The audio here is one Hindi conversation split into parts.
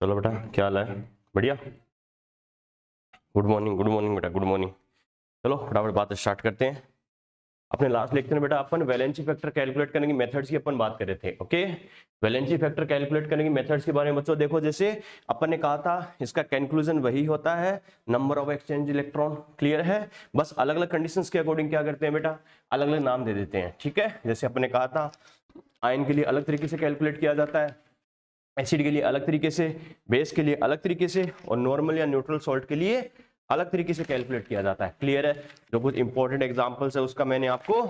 चलो बेटा, क्या हाल है? बढ़िया। गुड मॉर्निंग बेटा, गुड मॉर्निंग। चलो फटाफट बात स्टार्ट करते हैं। अपने लास्ट लेक्चर में बेटा अपन वैलेंसी फैक्टर कैलकुलेट करने की मेथड्स की अपन बात कर रहे थे। ओके, वैलेंसी फैक्टर कैलकुलेट करने की मेथड्स के बारे में बच्चों देखो, जैसे अपन ने कहा था इसका कंक्लूजन वही होता है, number of exchange electron. Clear है? बस अलग अलग कंडीशंस के अकॉर्डिंग क्या करते हैं बेटा, अलग अलग नाम दे देते हैं। ठीक है, जैसे अपन ने कहा था आयन के लिए अलग तरीके से कैलकुलेट किया जाता है, एसिड के लिए अलग तरीके से, बेस के लिए अलग तरीके से, और नॉर्मल या न्यूट्रल सॉल्ट के लिए अलग तरीके से कैलकुलेट किया जाता है। क्लियर है? जो कुछ इंपॉर्टेंट एग्जांपल्स है उसका मैंने आपको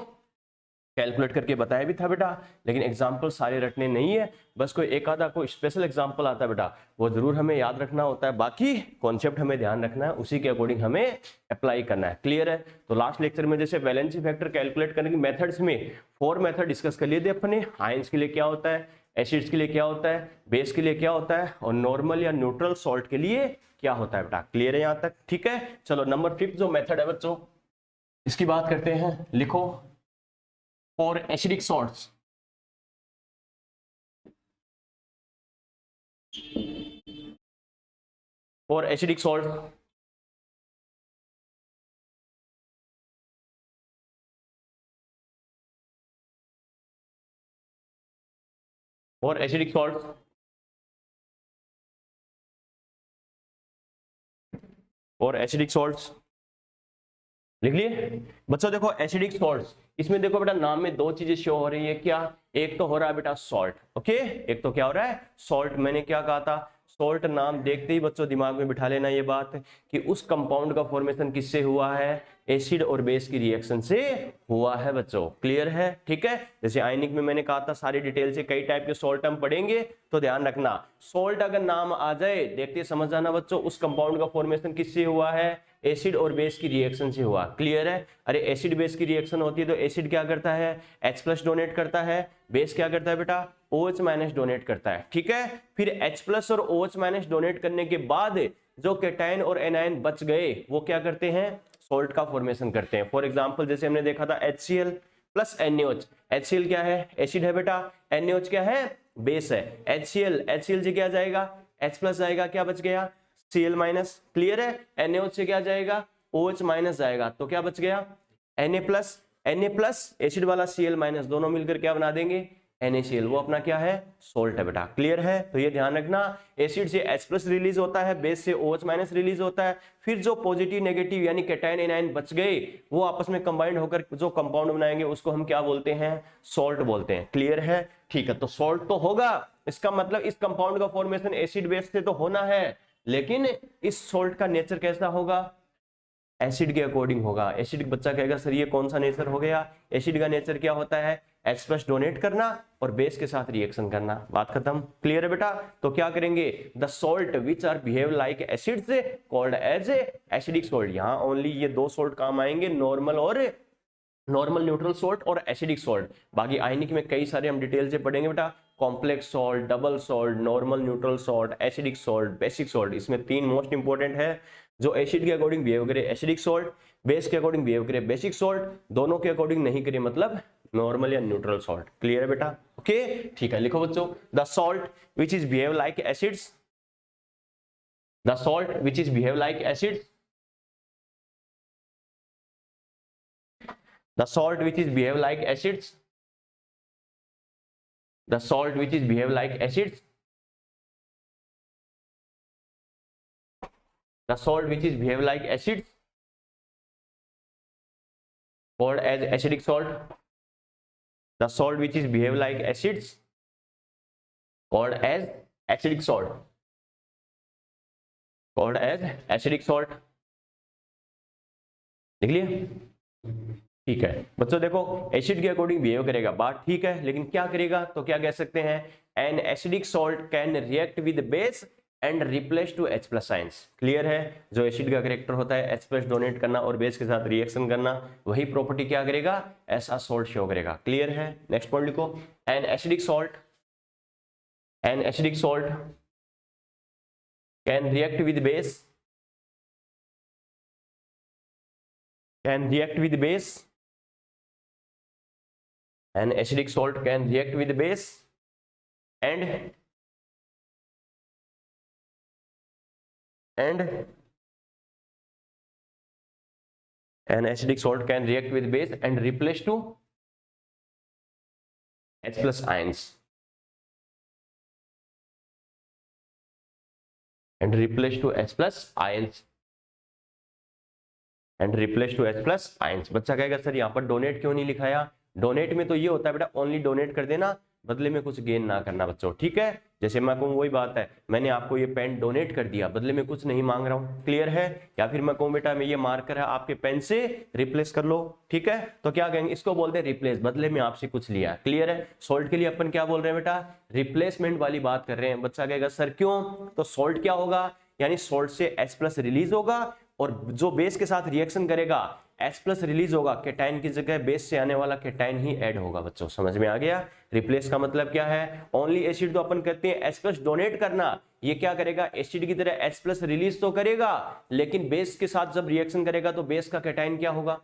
कैलकुलेट करके बताया भी था बेटा, लेकिन एग्जाम्पल सारे रटने नहीं है, बस कोई एक आधा कोई स्पेशल एग्जाम्पल आता है बेटा, वो जरूर हमें याद रखना होता है। बाकी कॉन्सेप्ट हमें ध्यान रखना है, उसी के अकॉर्डिंग हमें अप्लाई करना है। क्लियर है? तो लास्ट लेक्चर में जैसे वैलेंसी फैक्टर कैलकुलेट करने की मेथड्स में 4 मेथड डिस्कस कर लिए थे अपने। आयंस के लिए क्या होता है, एसिड्स के लिए क्या होता है, बेस के लिए क्या होता है, और नॉर्मल या न्यूट्रल सॉल्ट के लिए क्या होता है बेटा। क्लियर है यहां तक? ठीक है, चलो नंबर 5 जो मेथड है बच्चों, इसकी बात करते हैं। लिखो, for acidic salts, for acidic salt, for acidic salts, for acidic salts लिख लिए बच्चों। देखो एसिडिक सॉल्ट्स, इसमें देखो बेटा नाम में दो चीजें शो हो रही है। क्या? एक तो हो रहा है बेटा सॉल्ट, ओके, एक तो क्या हो रहा है, सॉल्ट। मैंने क्या कहा था, सॉल्ट नाम देखते ही बच्चों दिमाग में बिठा लेना ये बात कि उस कंपाउंड का फॉर्मेशन किससे हुआ है, एसिड और बेस की रिएक्शन से हुआ है बच्चों। क्लियर है? ठीक है, जैसे आयनिक में मैंने कहा था सारी डिटेल से, कई टाइप के सॉल्ट हम पढ़ेंगे, तो ध्यान रखना सॉल्ट अगर नाम आ जाए देखते समझ जाना बच्चों उस कंपाउंड का फॉर्मेशन किससे हुआ है, एसिड और बेस की रिएक्शन से हुआ। क्लियर है? अरे एसिड बेस की रिएक्शन होती है तो एसिड क्या करता है, H+ डोनेट करता है, बेस क्या करता है बेटा, OH- डोनेट करता है। ठीक है, फिर H+ और OH- डोनेट करने के बाद जो केटायन और एनायन बच गए वो क्या करते हैं, सॉल्ट का फॉर्मेशन करते हैं। फॉर एग्जांपल जैसे हमने देखा था HCl प्लस NaOH। HCl क्या है, एसिड है बेटा, NaOH क्या है, बेस है। HCl से क्या जाएगा, H+ जाएगा, क्या बच गया, Cl-। क्लियर है? NaOH से क्या जाएगा, OH- जाएगा, तो क्या बच गया, Na+। एसिड वाला Cl- दोनों मिलकर क्या बना देंगे, NaCl। वो अपना क्या है, सोल्ट है बेटा। क्लियर है? तो ये ध्यान रखना, एसिड से H+ रिलीज होता है, बेस से OH- रिलीज होता है, फिर जो पॉजिटिव नेगेटिव यानी कैटायन एनायन बच गए वो आपस में कंबाइंड होकर जो कंपाउंड बनाएंगे उसको हम क्या बोलते हैं, सॉल्ट बोलते हैं। क्लियर है? ठीक है, तो सॉल्ट तो होगा, इसका मतलब इस कंपाउंड का फॉर्मेशन एसिड बेस से तो होना है, लेकिन इस सॉल्ट का नेचर कैसा होगा, एसिड के अकॉर्डिंग होगा। एसिड बच्चा कहेगा सर ये कौन सा नेचर हो गया, एसिड का नेचर क्या होता है, H+ डोनेट करना और बेस के साथ रिएक्शन करना, बात खत्म। क्लियर है बेटा? तो क्या करेंगे, the salt which are behave like acids called as acidic salt. यहां ओनली ये दो सॉल्ट काम आएंगे, नॉर्मल न्यूट्रल सॉल्ट और एसिडिक सॉल्ट। बाकी आयनिक में कई सारे हम डिटेल से पढ़ेंगे बेटा, complex salt, double salt, normal neutral salt, acidic salt, basic salt. इसमें 3 मोस्ट इंपॉर्टेंट है, जो एसिड के अकॉर्डिंग बिहेव करे एसिडिक सॉल्ट, बेस के अकॉर्डिंग बिहेव करे बेसिक सॉल्ट, दोनों के अकॉर्डिंग नहीं करे मतलब नॉर्मल या न्यूट्रल सॉल्ट। क्लियर है बेटा? ओके, ठीक है, लिखो बच्चों, the salt which is behave like acids, the salt which is behave like acids, the salt which is behave like acids, the salt which is behave like acids, the salt which is behave like acids called as acidic salt, the salt which is behave like acids called as acidic salt, called as acidic salt। लिख लिए? ठीक है बच्चों, देखो एसिड के अकॉर्डिंग बिहेव करेगा, बात ठीक है, लेकिन क्या करेगा, तो क्या कह सकते हैं, an acidic salt can react with base and replace to H+ ions. Clear है? जो एसिड का कैरेक्टर होता है H+ डोनेट करना और बेस के साथ रिएक्शन करना, वही प्रॉपर्टी क्या करेगा, ऐसा सॉल्ट शो करेगा। क्लियर है? नेक्स्ट पॉइंट लिखो, N acidic salt, N acidic salt can react with base, can react with base, an acidic salt can react with base and and an acidic salt can react with base and replace to H plus ions and replace to H plus ions and replace to H plus ions। बच्चा कहेगा सर यहाँ पर डोनेट क्यों नहीं लिखाया? डोनेट में तो ये होता है बेटा ओनली डोनेट कर देना, बदले में कुछ गेन ना करना बच्चों, ठीक है। जैसे मैं कहूँ वही बात है, मैंने आपको ये पेन डोनेट कर दिया, बदले में कुछ नहीं मांग रहा हूँ, क्लियर है। या फिर मैं कहूँ बेटा मैं ये मार्कर है आपके पेन से रिप्लेस कर लो, ठीक है, तो क्या कहेंगे, इसको बोलते हैं रिप्लेस, बदले में आपसे कुछ लिया, क्लियर है। सोल्ट के लिए अपन क्या बोल रहे हैं बेटा, रिप्लेसमेंट वाली बात कर रहे हैं। बच्चा कहेगा सर क्यों? तो सोल्ट क्या होगा, यानी सोल्ट से H प्लस रिलीज होगा और जो बेस के साथ रिएक्शन करेगा H प्लस रिलीज होगा, केटाइन की जगह बेस से आने वाला केटाइन ही ऐड होगा। बच्चों समझ में आ गया? रिप्लेस का मतलब क्या है, ओनली एसिड तो अपन कहते हैं H प्लस डोनेट करना, ये क्या करेगा, एसिड की तरह H प्लस रिलीज तो करेगा, लेकिन बेस के साथ जब रिएक्शन करेगा तो बेस का केटाइन क्या होगा,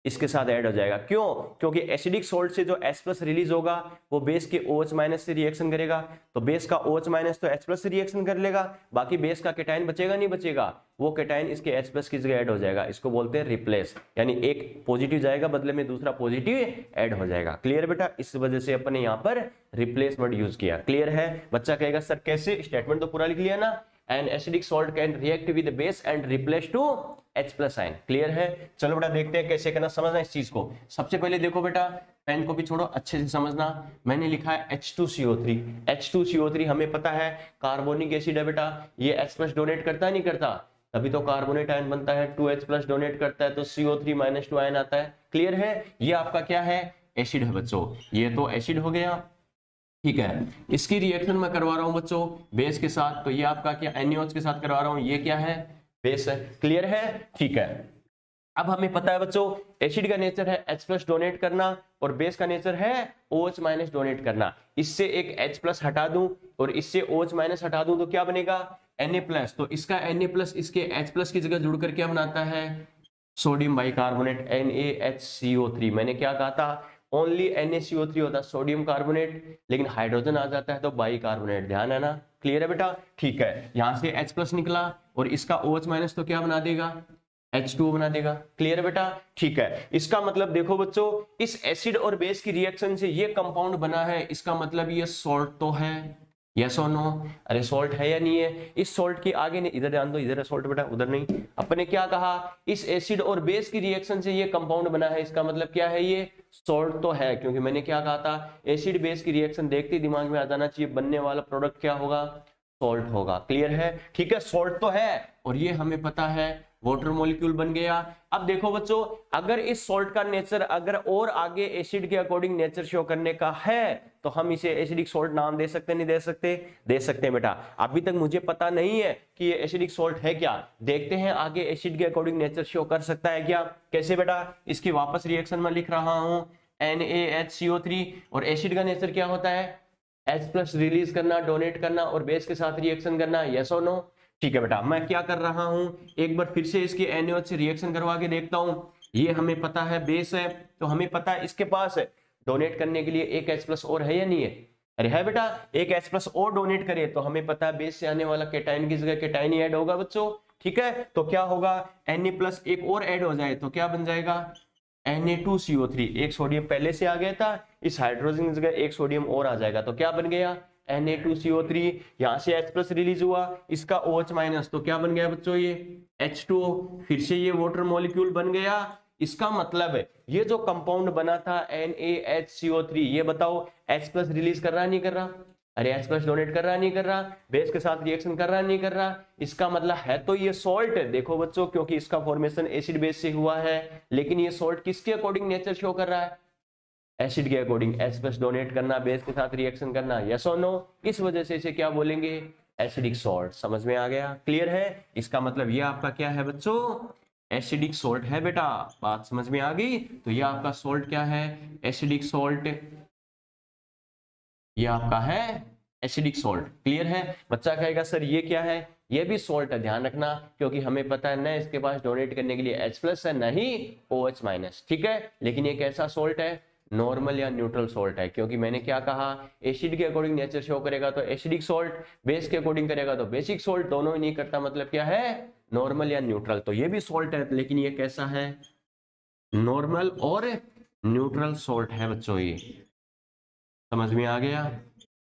इसके साथ ऐड हो जाएगा। क्यों? क्योंकि एसिडिक सोल्ट से जो H प्लस रिलीज होगा वो बेस के OH माइनस से रिएक्शन करेगा, तो बेस का OH माइनस तो H प्लस से रिएक्शन कर लेगा, बाकी बेस का केटाइन बचेगा नहीं बचेगा, वो केटाइन इसके H प्लस की जगह ऐड हो जाएगा। इसको बोलते हैं रिप्लेस, यानी एक पॉजिटिव जाएगा बदले में दूसरा पॉजिटिव ऐड हो जाएगा। क्लियर बेटा? इस वजह से अपन ने यहाँ पर रिप्लेसमेंट यूज किया। क्लियर है? बच्चा कहेगा सर कैसे, स्टेटमेंट तो पूरा लिख लिया ना, an acidic salt can react with base and replace to H plus ion. Clear है? चलो बेटा देखते हैं कैसे करना, समझना इस चीज को। सबसे पहले देखो बेटा, पेन को भी छोड़ो, अच्छे से समझना। मैंने लिखा है H2CO3। H2CO3 हमें पता है कार्बोनिक एसिड है बेटा, ये H प्लस डोनेट करता है नहीं करता, तभी तो कार्बोनेट आयन बनता है। 2H प्लस डोनेट करता है तो CO3 माइनस 2 आयन आता है। क्लियर है? ये आपका क्या है, एसिड है बच्चों, ये तो एसिड हो गया, ठीक है। इसकी रिएक्शन मैं करवा रहा हूं बच्चों बेस के साथ, तो ये आपका क्या NaOH के साथ करवा रहा हूं, ये क्या है, बेस है। क्लियर है? ठीक है। अब हमें पता है बच्चों एसिड का नेचर है H प्लस डोनेट करना और बेस का नेचर है OH माइनस डोनेट करना। इससे एक H प्लस हटा दूं और इससे OH माइनस हटा दूं तो क्या बनेगा, Na प्लस। तो इसका Na प्लस इसके H प्लस की जगह जुड़कर क्या बनाता है, सोडियम बाइकार्बोनेट NaHCO3। मैंने क्या कहा था, ओनली NaCO3 होता है सोडियम कार्बोनेट, लेकिन हाइड्रोजन आ जाता है तो बाइकार्बोनेट, ध्यान है ना। क्लियर है बेटा? ठीक है, यहां से H प्लस निकला और इसका OH माइनस तो क्या बना देगा, H2O बना देगा। क्लियर है बेटा? ठीक है। इसका मतलब देखो बच्चों, इस एसिड और बेस की रिएक्शन से ये कंपाउंड बना है, इसका मतलब ये सॉल्ट तो है, यस और नो? अरे सॉल्ट है या नहीं है? इस सॉल्ट की आगे नहीं, इधर ध्यान दो, इधर है सॉल्ट बेटा, उधर नहीं। अपन ने क्या कहा, इस एसिड और बेस की रिएक्शन से ये कंपाउंड बना है, इसका मतलब क्या है, ये सॉल्ट तो है, क्योंकि मैंने क्या कहा था, एसिड बेस की रिएक्शन देखते ही दिमाग में आ जाना चाहिए बनने वाला प्रोडक्ट क्या होगा, सॉल्ट होगा। क्लियर है? ठीक है, सॉल्ट तो है और ये हमें पता है वाटर मॉलिक्यूल बन गया। अब देखो बच्चों, अगर इस सॉल्ट का नेचर अगर और आगे एसिड के अकॉर्डिंग नेचर शो करने का है तो हम इसे एसिडिक सॉल्ट नाम दे सकते नहीं दे सकते? दे सकते हैं बेटा। अभी तक मुझे पता नहीं है कि ये एसिडिक सॉल्ट है क्या, देखते हैं आगे एसिड के अकॉर्डिंग नेचर शो कर सकता है क्या। कैसे बेटा? इसकी वापस रिएक्शन में लिख रहा हूं NaHCO3 और एसिड का नेचर क्या होता है, H प्लस रिलीज करना, डोनेट करना और बेस के साथ रिएक्शन करना, यस और नो? ठीक है बेटा, मैं क्या कर रहा हूं, एक बार फिर से इसके NaOH से रिएक्शन करवा के देखता हूं। ये हमें पता है बेस है, तो हमें पता है इसके पास है डोनेट करने के लिए एक H प्लस और है या नहीं है? अरे है बेटा, एक H प्लस और डोनेट करे तो हमें पता है बेस से आने वाला केटाइन की जगह केटाइन ही ऐड होगा बच्चों। ठीक है, तो क्या होगा, Na प्लस एक और ऐड हो जाए तो क्या बन जाएगा, Na2CO3। एक सोडियम पहले से आ गया था, इस हाइड्रोजन की जगह एक सोडियम और आ जाएगा तो क्या बन गया, Na2CO3। यहां से H प्लस रिलीज हुआ, इसका OH माइनस तो क्या बन गया बच्चों, ये H2O। फिर से ये वाटर मॉलिक्यूल बन गया। इसका मतलब है ये जो कंपाउंड बना था NaHCO3, ये बताओ H प्लस रिलीज कर रहा नहीं कर रहा? अरे H प्लस डोनेट कर रहा नहीं कर रहा? बेस के साथ रिएक्शन कर रहा नहीं कर रहा? इसका मतलब है तो ये सॉल्ट है। देखो बच्चों, क्योंकि इसका फॉर्मेशन एसिड बेस से हुआ है, लेकिन ये सॉल्ट किसके अकॉर्डिंग नेचर शो कर रहा है, एसिड के अकॉर्डिंग। H प्लस डोनेट करना, बेस के साथ रिएक्शन करना, यस और नो? इस वजह से इसे क्या बोलेंगे, एसिडिक सॉल्ट। समझ में आ गया? क्लियर है? इसका मतलब ये आपका क्या है बच्चों, एसिडिक सॉल्ट है बेटा। बात समझ में आ गई? तो ये आपका सॉल्ट क्या है, एसिडिक सॉल्ट। ये आपका है एसिडिक सॉल्ट। क्लियर है? बच्चा कहेगा सर ये क्या है, ये भी सॉल्ट है, ध्यान रखना, क्योंकि हमें पता है ना इसके पास डोनेट करने के लिए H प्लस है, नहीं OH माइनस। ठीक है, लेकिन ये कैसा सॉल्ट है, नॉर्मल या न्यूट्रल सॉल्ट है, क्योंकि मैंने क्या कहा, एसिड के अकॉर्डिंग नेचर शो करेगा तो एसिडिक सॉल्ट, बेस के अकॉर्डिंग करेगा तो बेसिक सॉल्ट, दोनों ही नहीं करता मतलब क्या है, नॉर्मल या न्यूट्रल। तो ये भी सॉल्ट है, लेकिन ये कैसा है, नॉर्मल और न्यूट्रल सॉल्ट है बच्चों। ये समझ में आ गया,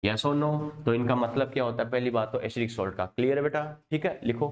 यस और नो? तो इनका मतलब क्या होता है, पहली बात तो एसिडिक सॉल्ट का क्लियर है बेटा, ठीक है, लिखो।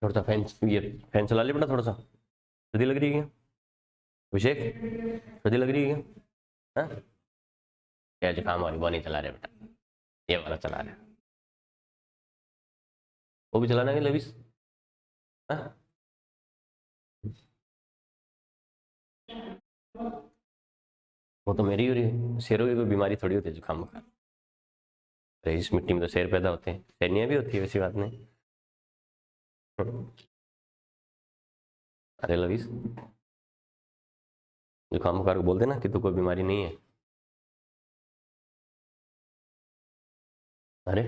थोड़ा सा फैन, ये फैन चला ले बेटा, थोड़ा सा सर्दी लग रही है क्या? अभिषेक, सर्दी लग रही है क्या? हाँ? क्या जुकाम वाली वो नहीं चला रहे बेटा, ये वाला चला रहे, वो भी चलाना है लविस? हाँ? वो तो मेरी हो रही है, शेरों की कोई बीमारी थोड़ी होती है जुकाम बुखार। अरे इस मिट्टी में तो शेर पैदा होते हैं, शेरनियाँ भी होती है, वैसी बात नहीं। अरे लविस, जुकाम बुखार को बोल देना कि तू कोई बीमारी नहीं है। अरे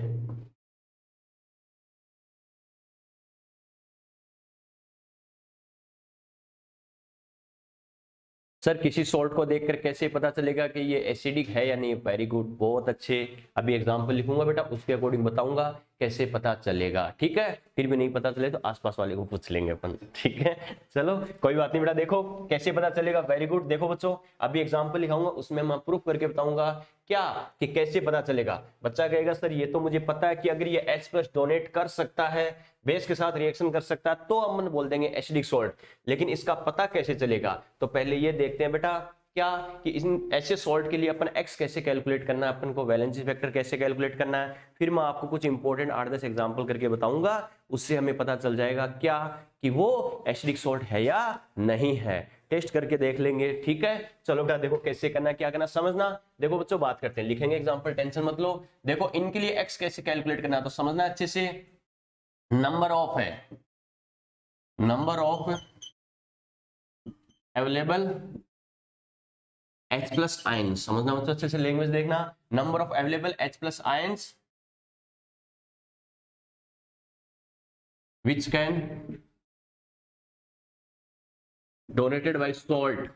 सर, किसी सॉल्ट को देखकर कैसे पता चलेगा कि ये एसिडिक है या नहीं? वेरी गुड, बहुत अच्छे। अभी एग्जांपल लिखूंगा बेटा, उसके अकॉर्डिंग बताऊंगा कैसे पता चलेगा, ठीक है? फिर भी नहीं पता चले तो आसपास वाले को पूछ लेंगे अपन, ठीक है? चलो कोई बात नहीं बेटा, देखो कैसे पता चलेगा। वेरी गुड, देखो बच्चों, अभी एग्जाम्पल लिखाऊंगा, उसमें मैं प्रूफ करके बताऊंगा क्या, कि कैसे पता चलेगा। बच्चा कहेगा सर ये तो मुझे पता है कि अगर ये H+ डोनेट कर सकता है, बेस के साथ रिएक्शन कर सकता है, तो हम बोल देंगे एसिडिक सॉल्ट। लेकिन इसका पता कैसे चलेगा? तो पहले ये देखते हैं बेटा, क्या कि इन ऐसे सॉल्ट के लिए अपन x कैसे कैलकुलेट करना है, अपन को वैलेंसी फैक्टर कैसे कैलकुलेट करना है। फिर मैं आपको कुछ इंपॉर्टेंट 8-10 एग्जांपल करके बताऊंगा, उससे हमें पता चल जाएगा क्या, कि वो एसिडिक सॉल्ट है या नहीं है। टेस्ट करके देख लेंगे, ठीक है? चलो बेटा देखो कैसे करना, क्या करना समझना। देखो बच्चों बात करते हैं, लिखेंगे एग्जांपल, टेंशन मत लो। देखो इनके लिए x कैसे कैलकुलेट करना है तो समझना अच्छे से। नंबर ऑफ है, number of available H+ ions, समझना बच्चों अच्छे से, लैंग्वेज देखना। Number of available H+ ions which can donated by salt।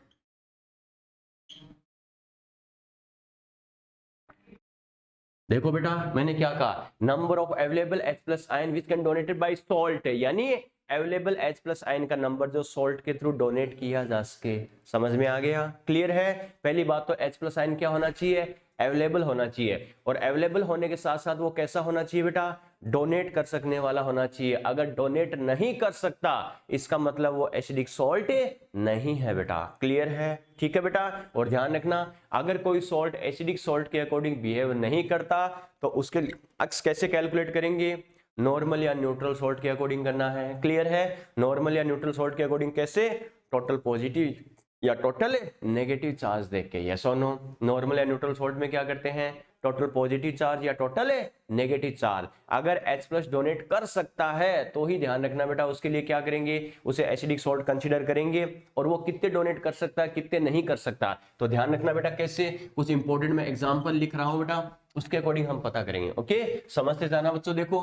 देखो बेटा मैंने क्या कहा, number of available H+ ion which can donated bye salt, यानी अवेलेबल H+ आयन का नंबर जो सॉल्ट के थ्रू डोनेट किया जा सके। समझ में आ गया, क्लियर है? पहली बात तो H+ आयन क्या होना चाहिए, अवेलेबल होना चाहिए। और अवेलेबल होने के साथ साथ वो कैसा होना चाहिए बेटा, डोनेट कर सकने वाला होना चाहिए। अगर डोनेट नहीं कर सकता, इसका मतलब वो एसिडिक सॉल्ट नहीं है बेटा, क्लियर है? ठीक है बेटा, और ध्यान रखना, अगर कोई सॉल्ट एसिडिक सॉल्ट के अकॉर्डिंग बिहेव नहीं करता तो उसके अक्स कैसे कैलकुलेट करेंगे, नॉर्मल या न्यूट्रल सॉल्ट के अकॉर्डिंग करना है, क्लियर है? नॉर्मल या न्यूट्रल सॉल्ट के अकॉर्डिंग कैसे, टोटल पॉजिटिव या टोटल नेगेटिव चार्ज देख के, यस और नो? नॉर्मल या न्यूट्रल सॉल्ट में क्या करते हैं, टोटल पॉजिटिव चार्ज या टोटल नेगेटिव चार्ज। अगर H+ डोनेट कर सकता है तो ही ध्यान रखना बेटा, उसके लिए क्या करेंगे, उसे एसिडिक सॉल्ट कंसीडर करेंगे। और वो कितने डोनेट कर सकता है, कितने नहीं कर सकता, तो ध्यान रखना बेटा कैसे, कुछ इंपॉर्टेंट मैं एग्जांपल लिख रहा हूं बेटा, उसके अकॉर्डिंग हम पता करेंगे। ओके, समझते जाना बच्चों। देखो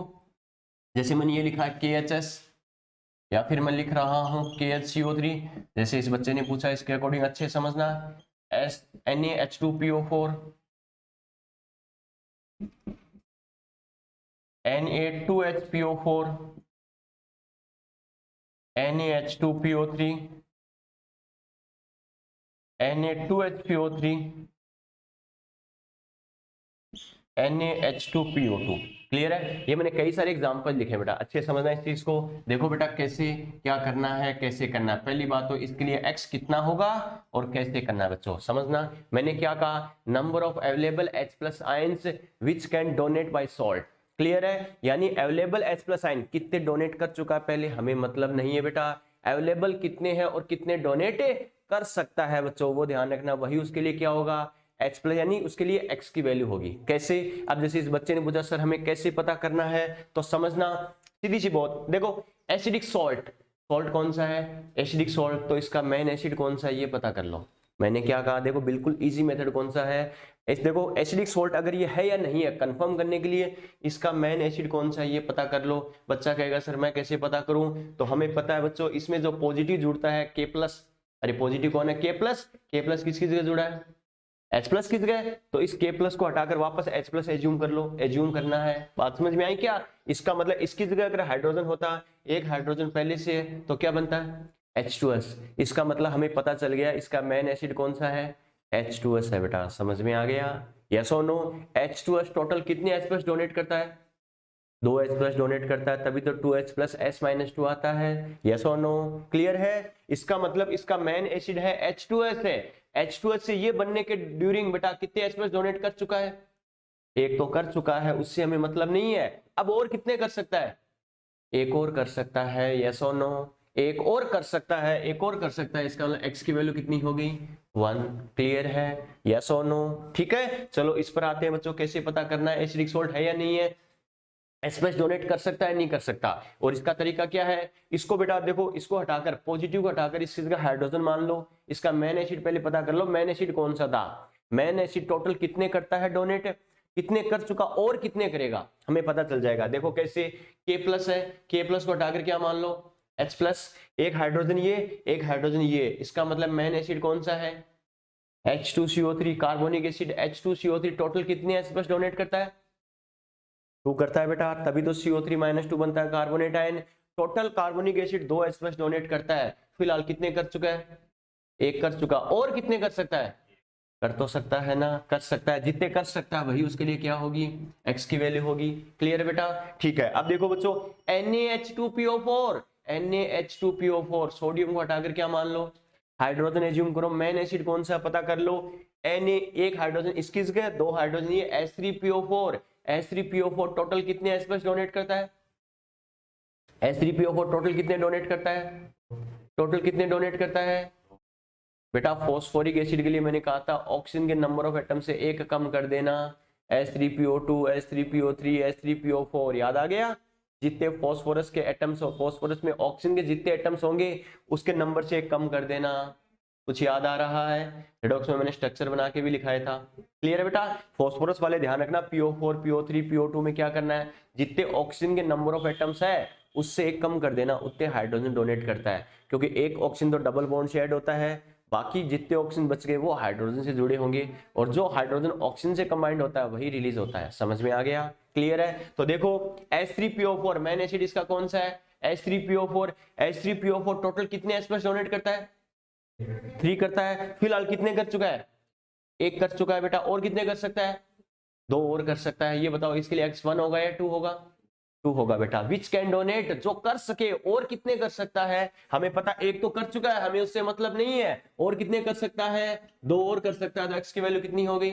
जैसे मैंने ये लिखा है KHS, या फिर मैं लिख रहा हूं KHCO3, जैसे इस बच्चे ने पूछा, इसके अकॉर्डिंग अच्छे समझना। NaH2PO4, Na2HPO4, NaH2PO3, Na2HPO3, NaH2PO2। Clear है? ये मैंने कई सारे एग्जांपल लिखे बेटा, अच्छे समझना इस चीज को। देखो बेटा कैसे क्या करना है, कैसे करना है। पहली बात तो इसके लिए x कितना होगा और कैसे करना है बच्चों, समझना। मैंने क्या कहा, number of available H+ ions which can donate by salt. Clear है? यानी अवेलेबल H+ आयन कितने डोनेट कर चुका है पहले हमें मतलब नहीं है बेटा, अवेलेबल कितने हैं और कितने डोनेट कर सकता है बच्चों, वो ध्यान रखना। वही उसके लिए क्या होगा, H+ यानी उसके लिए x की वैल्यू होगी। कैसे? अब जैसे इस बच्चे ने पूछा सर हमें कैसे पता करना है, तो समझना सीधी सी बहुत। देखो एसिडिक सॉल्ट, सॉल्ट कौन सा है, एसिडिक सॉल्ट, तो इसका मेन एसिड कौन सा है ये पता कर लो। मैंने क्या कहा, देखो बिल्कुल इजी मेथड कौन सा है, देखो एसिडिक सॉल्ट अगर ये है या नहीं है कंफर्म करने के लिए इसका मेन एसिड कौन सा है ये पता कर लो। बच्चा कहेगा सर मैं कैसे पता करूं, तो हमें पता है बच्चों इसमें जो पॉजिटिव जुड़ता है K+, अरे पॉजिटिव कौन है, K+, किसकी जगह जुड़ा है, H+ की जगह, तो इस K+ को हटाकर वापस H+ एज्यूम कर लो। एज्यूम करना है, बात समझ में आई क्या? इसका मतलब इसकी जगह अगर हाइड्रोजन होता, एक हाइड्रोजन पहले से है, तो क्या बनता है H2S। इसका मतलब हमें पता चल गया इसका मेन एसिड कौन सा है, H2S है बेटा। समझ में आ गया? यस और नो? H2S टोटल कितने H+ डोनेट करता है, 2 H+ डोनेट करता है, तभी तो 2H+ S-2 आता है। यस और नो? क्लियर है? इसका मतलब इसका मेन एसिड है H2S है। H2S से ये बनने के ड्यूरिंग बेटा कितने H+ डोनेट कर चुका है, एक तो कर चुका है, उससे हमें मतलब नहीं है। अब और कितने कर सकता है, एक और कर सकता है। यस और नो? एक और कर सकता है, एक और कर सकता है, इसका मतलब x की वैल्यू कितनी होगी, 1। क्लियर है? यस और नो? ठीक है, चलो इस पर आते हैं बच्चों, कैसे पता करना है एसिडिक सॉल्ट है या नहीं है, H+ डोनेट कर सकता है नहीं कर सकता। और इसका तरीका क्या है, इसको बेटा देखो, इसको हटाकर पॉजिटिव को हटाकर इस चीज का हाइड्रोजन मान लो, इसका मेन एसिड पहले पता कर लो, मेन एसिड कौन सा था, मेन एसिड टोटल कितने करता है डोनेट, कितने कर चुका और कितने करेगा हमें पता चल जाएगा। देखो कैसे, K+ है, K+ को हटाकर क्या मान लो, H+, एक हाइड्रोजन ये, एक हाइड्रोजन ये, इसका मतलब मेन एसिड कौन सा है, H2CO3, carbonic acid H2CO3 total कितने H+ डोनेट करता है, 2 करता है बेटा, तभी तो CO3-2 बनता है carbonate ion. Total carbonic acid 2 H+ donate करता है, फिलहाल कितने कर चुका है, एक कर चुका, और कितने कर सकता है, कर तो सकता है ना, कर सकता है, जितने कर सकता है वही उसके लिए क्या होगी, x की वैल्यू होगी। क्लियर है बेटा? ठीक है, अब देखो बच्चों NaH2PO4, NaH2PO4 सोडियम को हटाकर क्या मान लो, हाइड्रोजन एज्यूम करो, मेन एसिड कौन सा पता कर लो, Na, एक हाइड्रोजन इसकी जगह, 2 हाइड्रोजन ये H3PO4, H3PO4 टोटल कितने H+ डोनेट करता है, H3PO4 टोटल कितने डोनेट करता है, टोटल कितने डोनेट करता है बेटा, फॉस्फोरिक एसिड के लिए मैंने कहा था ऑक्सीजन के नंबर ऑफ एटम से एक कम कर देना, H3PO2, H3PO3, H3PO4, याद आ गया? जितने फॉस्फोरस के एटम्स हो, फॉस्फोरस में ऑक्सीजन के जितने एटम्स होंगे उसके नंबर से एक कम कर देना। कुछ याद आ रहा है? रेडॉक्स में मैंने स्ट्रक्चर बना के भी लिखाया था। क्लियर है बेटा? फॉस्फोरस वाले ध्यान रखना, PO4, PO3, PO2 में क्या करना है, जितने ऑक्सीजन के नंबर ऑफ एटम्स है उससे एक कम कर देना, उतने हाइड्रोजन डोनेट करता है, क्योंकि एक ऑक्सीजन तो डबल बॉन्ड से ऐड होता है, बाकी जितने ऑक्सीजन बच गए वो हाइड्रोजन से जुड़े होंगे, और जो हाइड्रोजन ऑक्सीजन से कंबाइंड होता है वही रिलीज होता है। समझ में आ गया? क्लियर है? तो देखो H3PO4 मेन एसिड इसका कौन सा है, H3PO4, H3PO4 टोटल कितने H+ डोनेट करता है, 3 करता है, फिलहाल कितने कर चुका है, एक कर चुका है बेटा, और कितने कर सकता है, 2 और कर सकता है। ये बताओ इसके लिए x1 होगा या 2 होगा, 2 होगा बेटा। विच कैन डोनेट, जो कर सके, और कितने कर सकता है, हमें पता एक तो कर चुका है, हमें उससे मतलब नहीं है, और कितने कर सकता है, 2 और कर सकता है, तो x की वैल्यू कितनी होगी,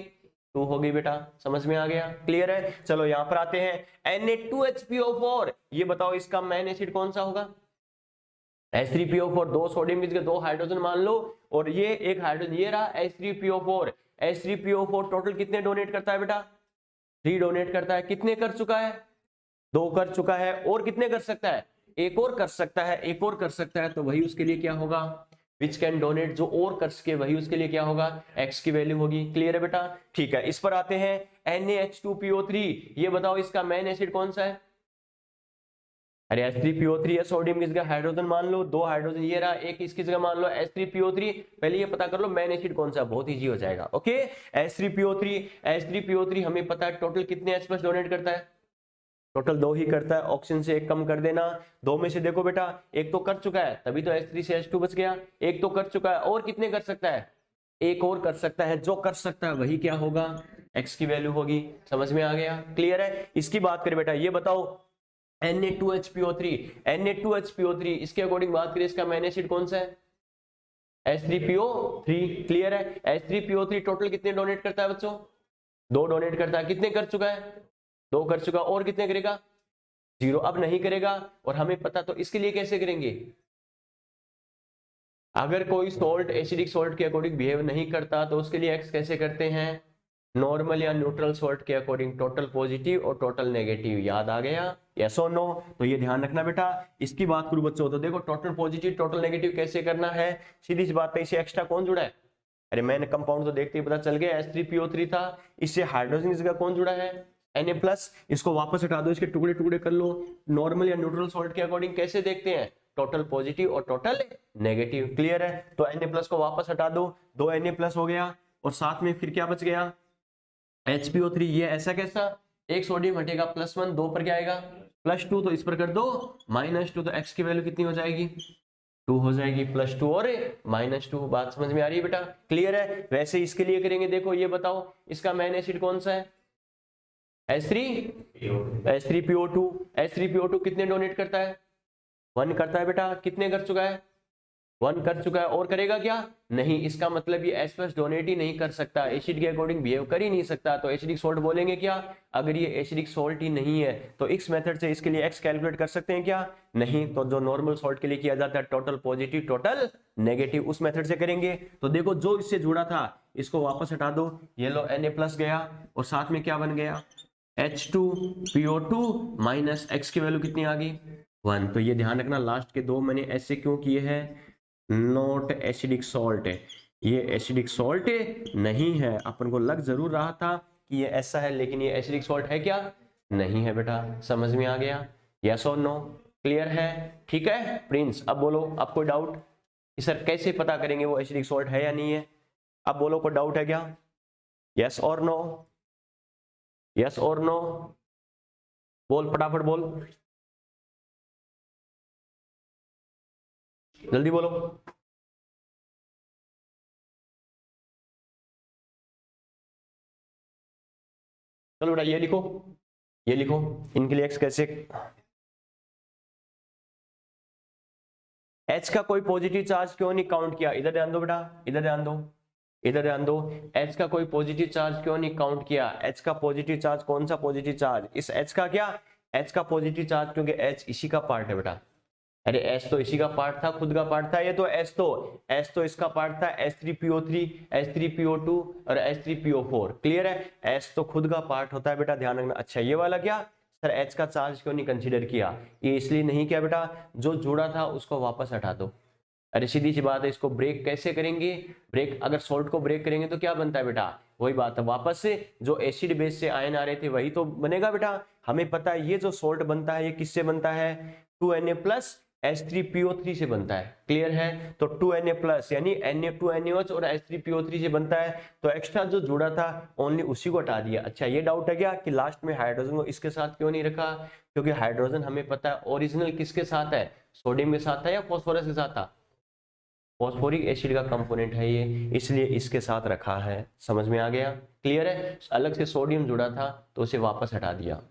2 होगी बेटा। समझ में आ गया? क्लियर है? चलो यहां पर आते हैं Na2HPO4, ये बताओ इसका मेन एसिड कौन सा होगा, H3PO4, 2 सोडियम की जगह 2 हाइड्रोजन मान लो, और ये एक हाइड्रोजन ये रहा H3PO4, H3PO4 टोटल कितने डोनेट करता है बेटा, 3 डोनेट करता है, कितने कर चुका है, 2 कर चुका है, और कितने कर सकता है, एक और कर सकता है, एक और कर सकता है, तो वही उसके लिए क्या होगा, विच कैन डोनेट, जो और कर सके वही उसके लिए क्या होगा, x की वैल्यू होगी। क्लियर है बेटा? ठीक है, इस पर आते हैं NaH2PO3, ये बताओ इसका मेन एसिड कौन सा है, अरे H3PO3 है, सोडियम की जगह हाइड्रोजन मान लो, 2 हाइड्रोजन ये रहा, एक इसकी जगह मान लो H3PO3, पहले ये पता कर लो मेन एसिड कौन सा, बहुत इजी हो जाएगा। ओके, H3PO3 हमें पता है टोटल कितने H+ डोनेट करता है, टोटल 2 ही करता है, ऑक्सीजन से एक कम कर देना, 2 में से देखो बेटा एक तो कर चुका है, तभी तो H3 से H2 बच गया, एक तो कर चुका है, और कितने कर सकता है, एक और कर सकता है, जो कर सकता है वही क्या होगा, x की वैल्यू होगी। समझ में आ गया? क्लियर है? इसकी बात करें बेटा, ये बताओ Na2HPO3, Na2HPO3 इसके अकॉर्डिंग बात करें, इसका मेन एसिड कौन सा है? H3PO3। क्लियर है? H3PO3 टोटल कितने डोनेट करता है बच्चों? 2 डोनेट करता है। कितने कर चुका है? 2 कर चुका। और कितने करेगा? 0। अब नहीं करेगा और हमें पता, तो इसके लिए कैसे करेंगे? अगर कोई सोल्ट एसिडिक सोल्ट के अकॉर्डिंग बिहेव नहीं करता तो उसके लिए एक्स कैसे करते हैं? नॉर्मल या न्यूट्रल सोल्ट के अकॉर्डिंग, टोटल पॉजिटिव और टोटल नेगेटिव। याद आ गया? यस और नो? तो ये ध्यान रखना बेटा। इसकी बात करूं बच्चों तो देखो, टोटल पॉजिटिव टोटल नेगेटिव कैसे करना है, सीधी सी बात है। इसे एक्स्ट्रा कौन जुड़ा है? अरे मैंने कंपाउंड तो देखते ही पता चल गया, H3PO3 था। इससे हाइड्रोजन की जगह कौन जुड़ा है? Na+। इसको वापस हटा दो, इसके टुकड़े टुकड़े कर लो। नॉर्मल या न्यूट्रल सॉल्ट के अकॉर्डिंग कैसे देखते हैं? टोटल पॉजिटिव और टोटल नेगेटिव। क्लियर है? तो Na+ को वापस हटा दो, 2 Na+ हो गया और साथ में फिर क्या बच गया? HPO3। ये ऐसा कैसा? एक सोडियम हटेगा, +1, 2 पर क्या आएगा? +2। तो इस पर कर दो -2, तो x की वैल्यू कितनी हो जाएगी? 2 हो जाएगी। +2 और -2। बात समझ में आ रही है बेटा? क्लियर है? वैसे इसके लिए करेंगे, देखो ये बताओ इसका मेन एसिड कौन सा है? H3PO2। H3PO2 कितने डोनेट करता है? 1 करता है बेटा। कितने कर चुका है? 1 कर चुका है। और करेगा क्या? नहीं। इसका मतलब ये H+ डोनेट ही नहीं कर सकता, एसिड के अकॉर्डिंग बिहेव कर ही नहीं सकता, तो एसिडिक सोल्ट बोलेंगे क्या? अगर ये एसिडिक सोल्ट ही नहीं है तो इस मेथड से इसके लिए x कैलकुलेट कर सकते हैं क्या? नहीं। तो जो नॉर्मल सोल्ट के लिए किया जाता है, टोटल पॉजिटिव टोटल नेगेटिव, उस मेथड से करेंगे। तो देखो जो इससे जुड़ा था इसको वापस हटा दो, ये लो Na+ गया और साथ में क्या बन गया? H2PO2 माइनस x की वैल्यू कितनी आ गई? 1। तो ये ध्यान रखना, लास्ट के 2 मैंने ऐसे क्यों किए हैं? नॉट एसिडिक सॉल्ट है, ये एसिडिक सॉल्ट नहीं है। अपन को लग जरूर रहा था कि ये ऐसा है, लेकिन ये एसिडिक सॉल्ट है क्या? नहीं है बेटा। समझ में आ गया? यस और नो? क्लियर है? ठीक है प्रिंस, अब बोलो, अब कोई डाउट कि सर कैसे पता करेंगे वो एसिडिक सॉल्ट है या नहीं है? अब बोलो, कोई डाउट है क्या? यस और नो? यस और नो? बोल फटाफट बोल, जल्दी बोलो। चलो बेटा ये लिखो, ये लिखो इनके लिए एक्स कैसे। एच का कोई पॉजिटिव चार्ज क्यों नहीं काउंट किया? इधर ध्यान दो बेटा, इधर ध्यान दो, इधर ध्यान दो। एच का कोई पॉजिटिव चार्ज क्यों नहीं काउंट किया? एच का पॉजिटिव चार्ज कौन सा पॉजिटिव चार्ज? इस एच का क्या? एच का पॉजिटिव चार्ज, क्योंकि एच इसी का पार्ट है बेटा। अरे एच तो इसी का पार्ट था, खुद का पार्ट था। ये तो एच तो इसका पार्ट था। H3PO3, H3PO2 और H3PO4। क्लियर है? एच तो खुद का पार्ट होता है बेटा, ध्यान रखना। अच्छा ये वाला क्या सर, एच का चार्ज क्यों नहीं कंसीडर किया? ये इसलिए नहीं किया बेटा, जो जुड़ा था उसको वापस हटा दो। अरे सीधी सी बात है, इसको ब्रेक कैसे करेंगे? ब्रेक, अगर सोल्ट को ब्रेक करेंगे तो क्या बनता है बेटा? वही बात है, वापस से जो एसिड बेस से आयन आ रहे थे वही तो बनेगा बेटा। हमें पता है ये जो सोल्ट बनता है ये किससे बनता है? 2Na+ H3PO3 से बनता है। क्लियर है? तो 2Na+ यानी Na2NaOH और H3PO3 से बनता है। तो एक्स्ट्रा जो जुड़ा था ओनली उसी को हटा दिया। अच्छा ये डाउट है क्या कि लास्ट में हाइड्रोजन को इसके साथ क्यों नहीं रखा? क्योंकि हाइड्रोजन हमें पता है ओरिजिनल किसके साथ है? सोडियम के साथ था या फॉस्फोरस के साथ था? फॉस्फोरिक एसिड का कंपोनेंट है ये, इसलिए इसके साथ रखा है। समझ में आ गया? क्लियर है? अलग से सोडियम जुड़ा था तो उसे वापस हटा दिया।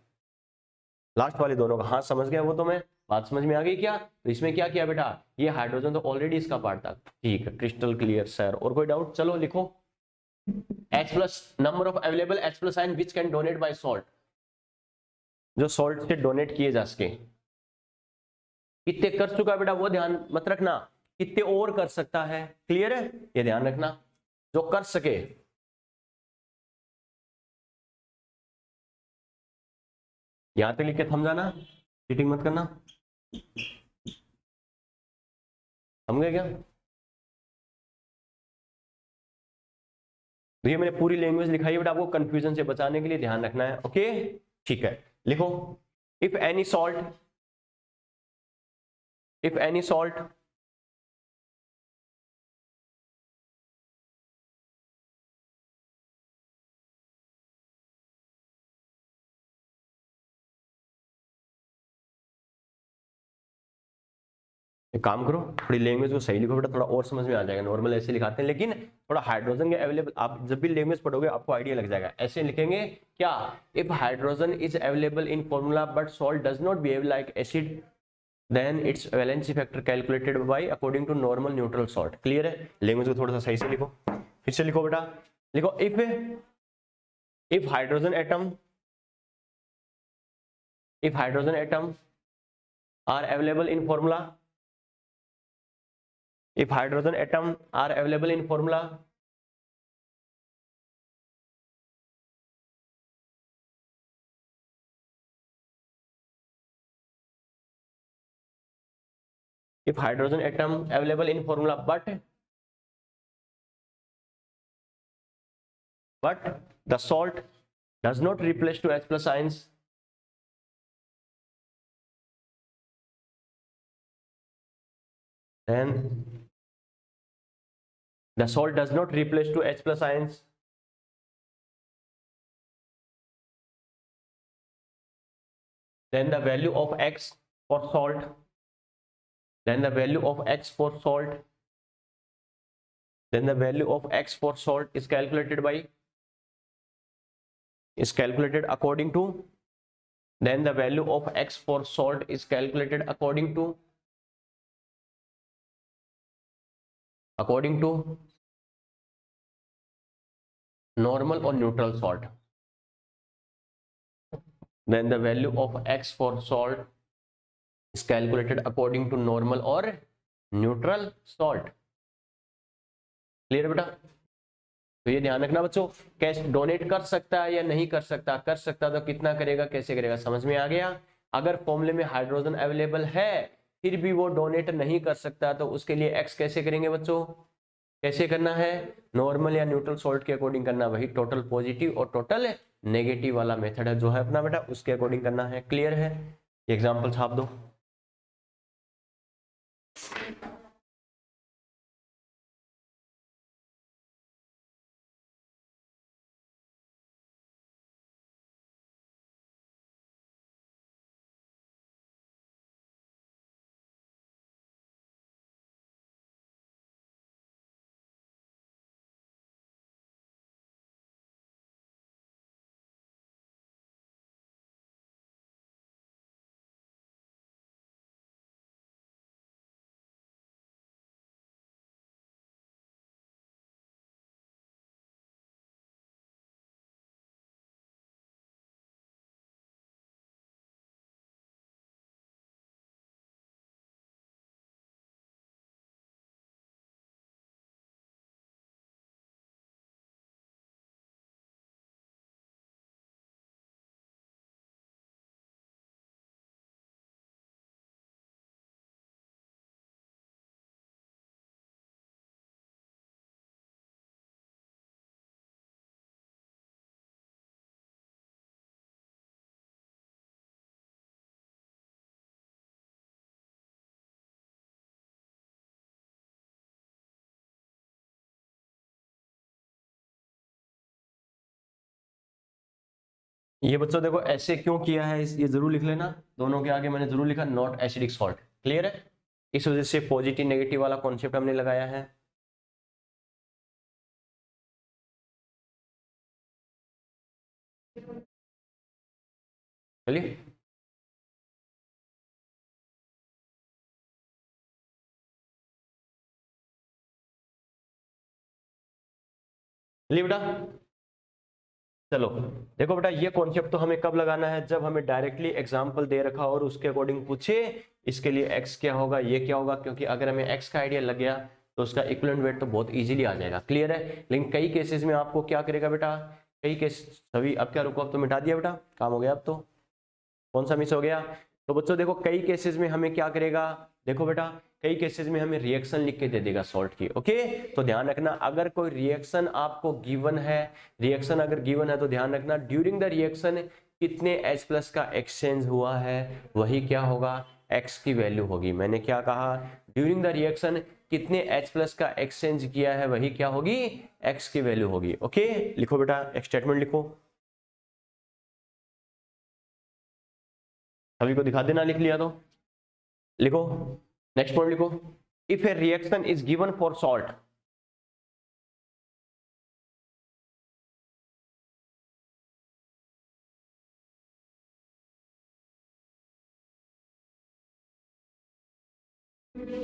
लास्ट वाले दोनों का हाँ समझ गया वो तो मैं, बात समझ में आ गई क्या? तो इसमें क्या किया बेटा, ये हाइड्रोजन तो ऑलरेडी इसका पार्ट था। ठीक है, क्रिस्टल क्लियर सर। और कोई डाउट? चलो लिखो, H+, number of available H+ ion which can donate by salt, जो सॉल्ट से डोनेट किए जा सके। कितने कर चुका बेटा वो ध्यान मत रखना, कितने और कर सकता है। क्लियर है? ये ध्यान रखना, जो कर सके। यहां तक लिख के थम जाना, चीटिंग मत करना। समझ गए क्या? तो ये मैंने पूरी लैंग्वेज लिखाई है बट आपको कंफ्यूजन से बचाने के लिए ध्यान रखना है। ओके ठीक है, लिखो, if any salt, if any salt एक काम करो, थोड़ी लैंग्वेज को सही लिखो बेटा, थोड़ा और समझ में आ जाएगा। नॉर्मल ऐसे लिखाते हैं, लेकिन थोड़ा हाइड्रोजन के अवेलेबल, आप जब भी लैंग्वेज पढ़ोगे आपको आइडिया लग जाएगा। ऐसे लिखेंगे क्या, if hydrogen is available in formula but salt does not behave like acid then its valency factor calculated by according to normal neutral salt. Clear है? लैंग्वेज को थोड़ा सा सही से लिखो, फिर से लिखो बेटा, लिखो if hydrogen atom, if hydrogen atom are available in formula, if hydrogen atom are available in formula, if hydrogen atom available in formula but the salt does not replace to H plus ions, then the salt does not replace to H plus ions, then the value of X for salt, then the value of X for salt, then the value of X for salt is calculated according to, then the value of X for salt is calculated according to normal or neutral salt, then the value of X for salt is calculated according to normal or neutral salt। Clear है बेटा? तो ये ध्यान रखना बच्चों, कैश डोनेट कर सकता है या नहीं कर सकता, कर सकता तो कितना करेगा, कैसे करेगा, समझ में आ गया? अगर फॉर्मूले में हाइड्रोजन अवेलेबल है फिर भी वो डोनेट नहीं कर सकता तो उसके लिए एक्स कैसे करेंगे बच्चों, कैसे करना है, नॉर्मल या न्यूट्रल सॉल्ट के अकॉर्डिंग करना, वही टोटल पॉजिटिव और टोटल नेगेटिव वाला मेथड है जो है अपना बेटा, उसके अकॉर्डिंग करना है। क्लियर है? एग्जाम्पल छाप दो। ये बच्चों देखो ऐसे क्यों किया है, ये जरूर लिख लेना, दोनों के आगे मैंने जरूर लिखा नॉट एसिडिक सॉल्ट। क्लियर है? इस वजह से पॉजिटिव नेगेटिव वाला कॉन्सेप्ट हमने लगाया है। चलिए चलिए बेटा, चलो देखो बेटा, ये कॉन्सेप्ट तो हमें कब लगाना है, जब हमें डायरेक्टली एग्जांपल दे रखा और उसके अकॉर्डिंग पूछे इसके लिए एक्स क्या होगा, ये क्या होगा, क्योंकि अगर हमें एक्स का आइडिया लग गया तो उसका इक्विवेलेंट वेट तो बहुत इजीली आ जाएगा। क्लियर है? लेकिन कई केसेस में आपको क्या करेगा बेटा, कई केस सभी, अब क्या रुको, अब तो मिटा दिया बेटा, काम हो गया, अब तो कौन सा मिस हो गया। तो बच्चों देखो कई केसेस में हमें क्या करेगा, देखो बेटा कई केसेस में हमें रिएक्शन लिख के दे देगा सॉल्ट की। ओके, तो ध्यान रखना अगर कोई रिएक्शन आपको गिवन है, रिएक्शन अगर गिवन है तो ध्यान रखना ड्यूरिंग द रिएक्शन कितने H+ का एक्सचेंज हुआ है वही क्या होगा, X की वैल्यू होगी। मैंने क्या कहा, ड्यूरिंग द रिएक्शन कितने H+ का एक्सचेंज किया है वही क्या होगी, X की वैल्यू होगी। ओके, लिखो बेटा, एक स्टेटमेंट लिखो, सभी को दिखा देना, लिख लिया तो लिखो, नेक्स्ट पॉइंट लिखो, if A reaction is given for salt,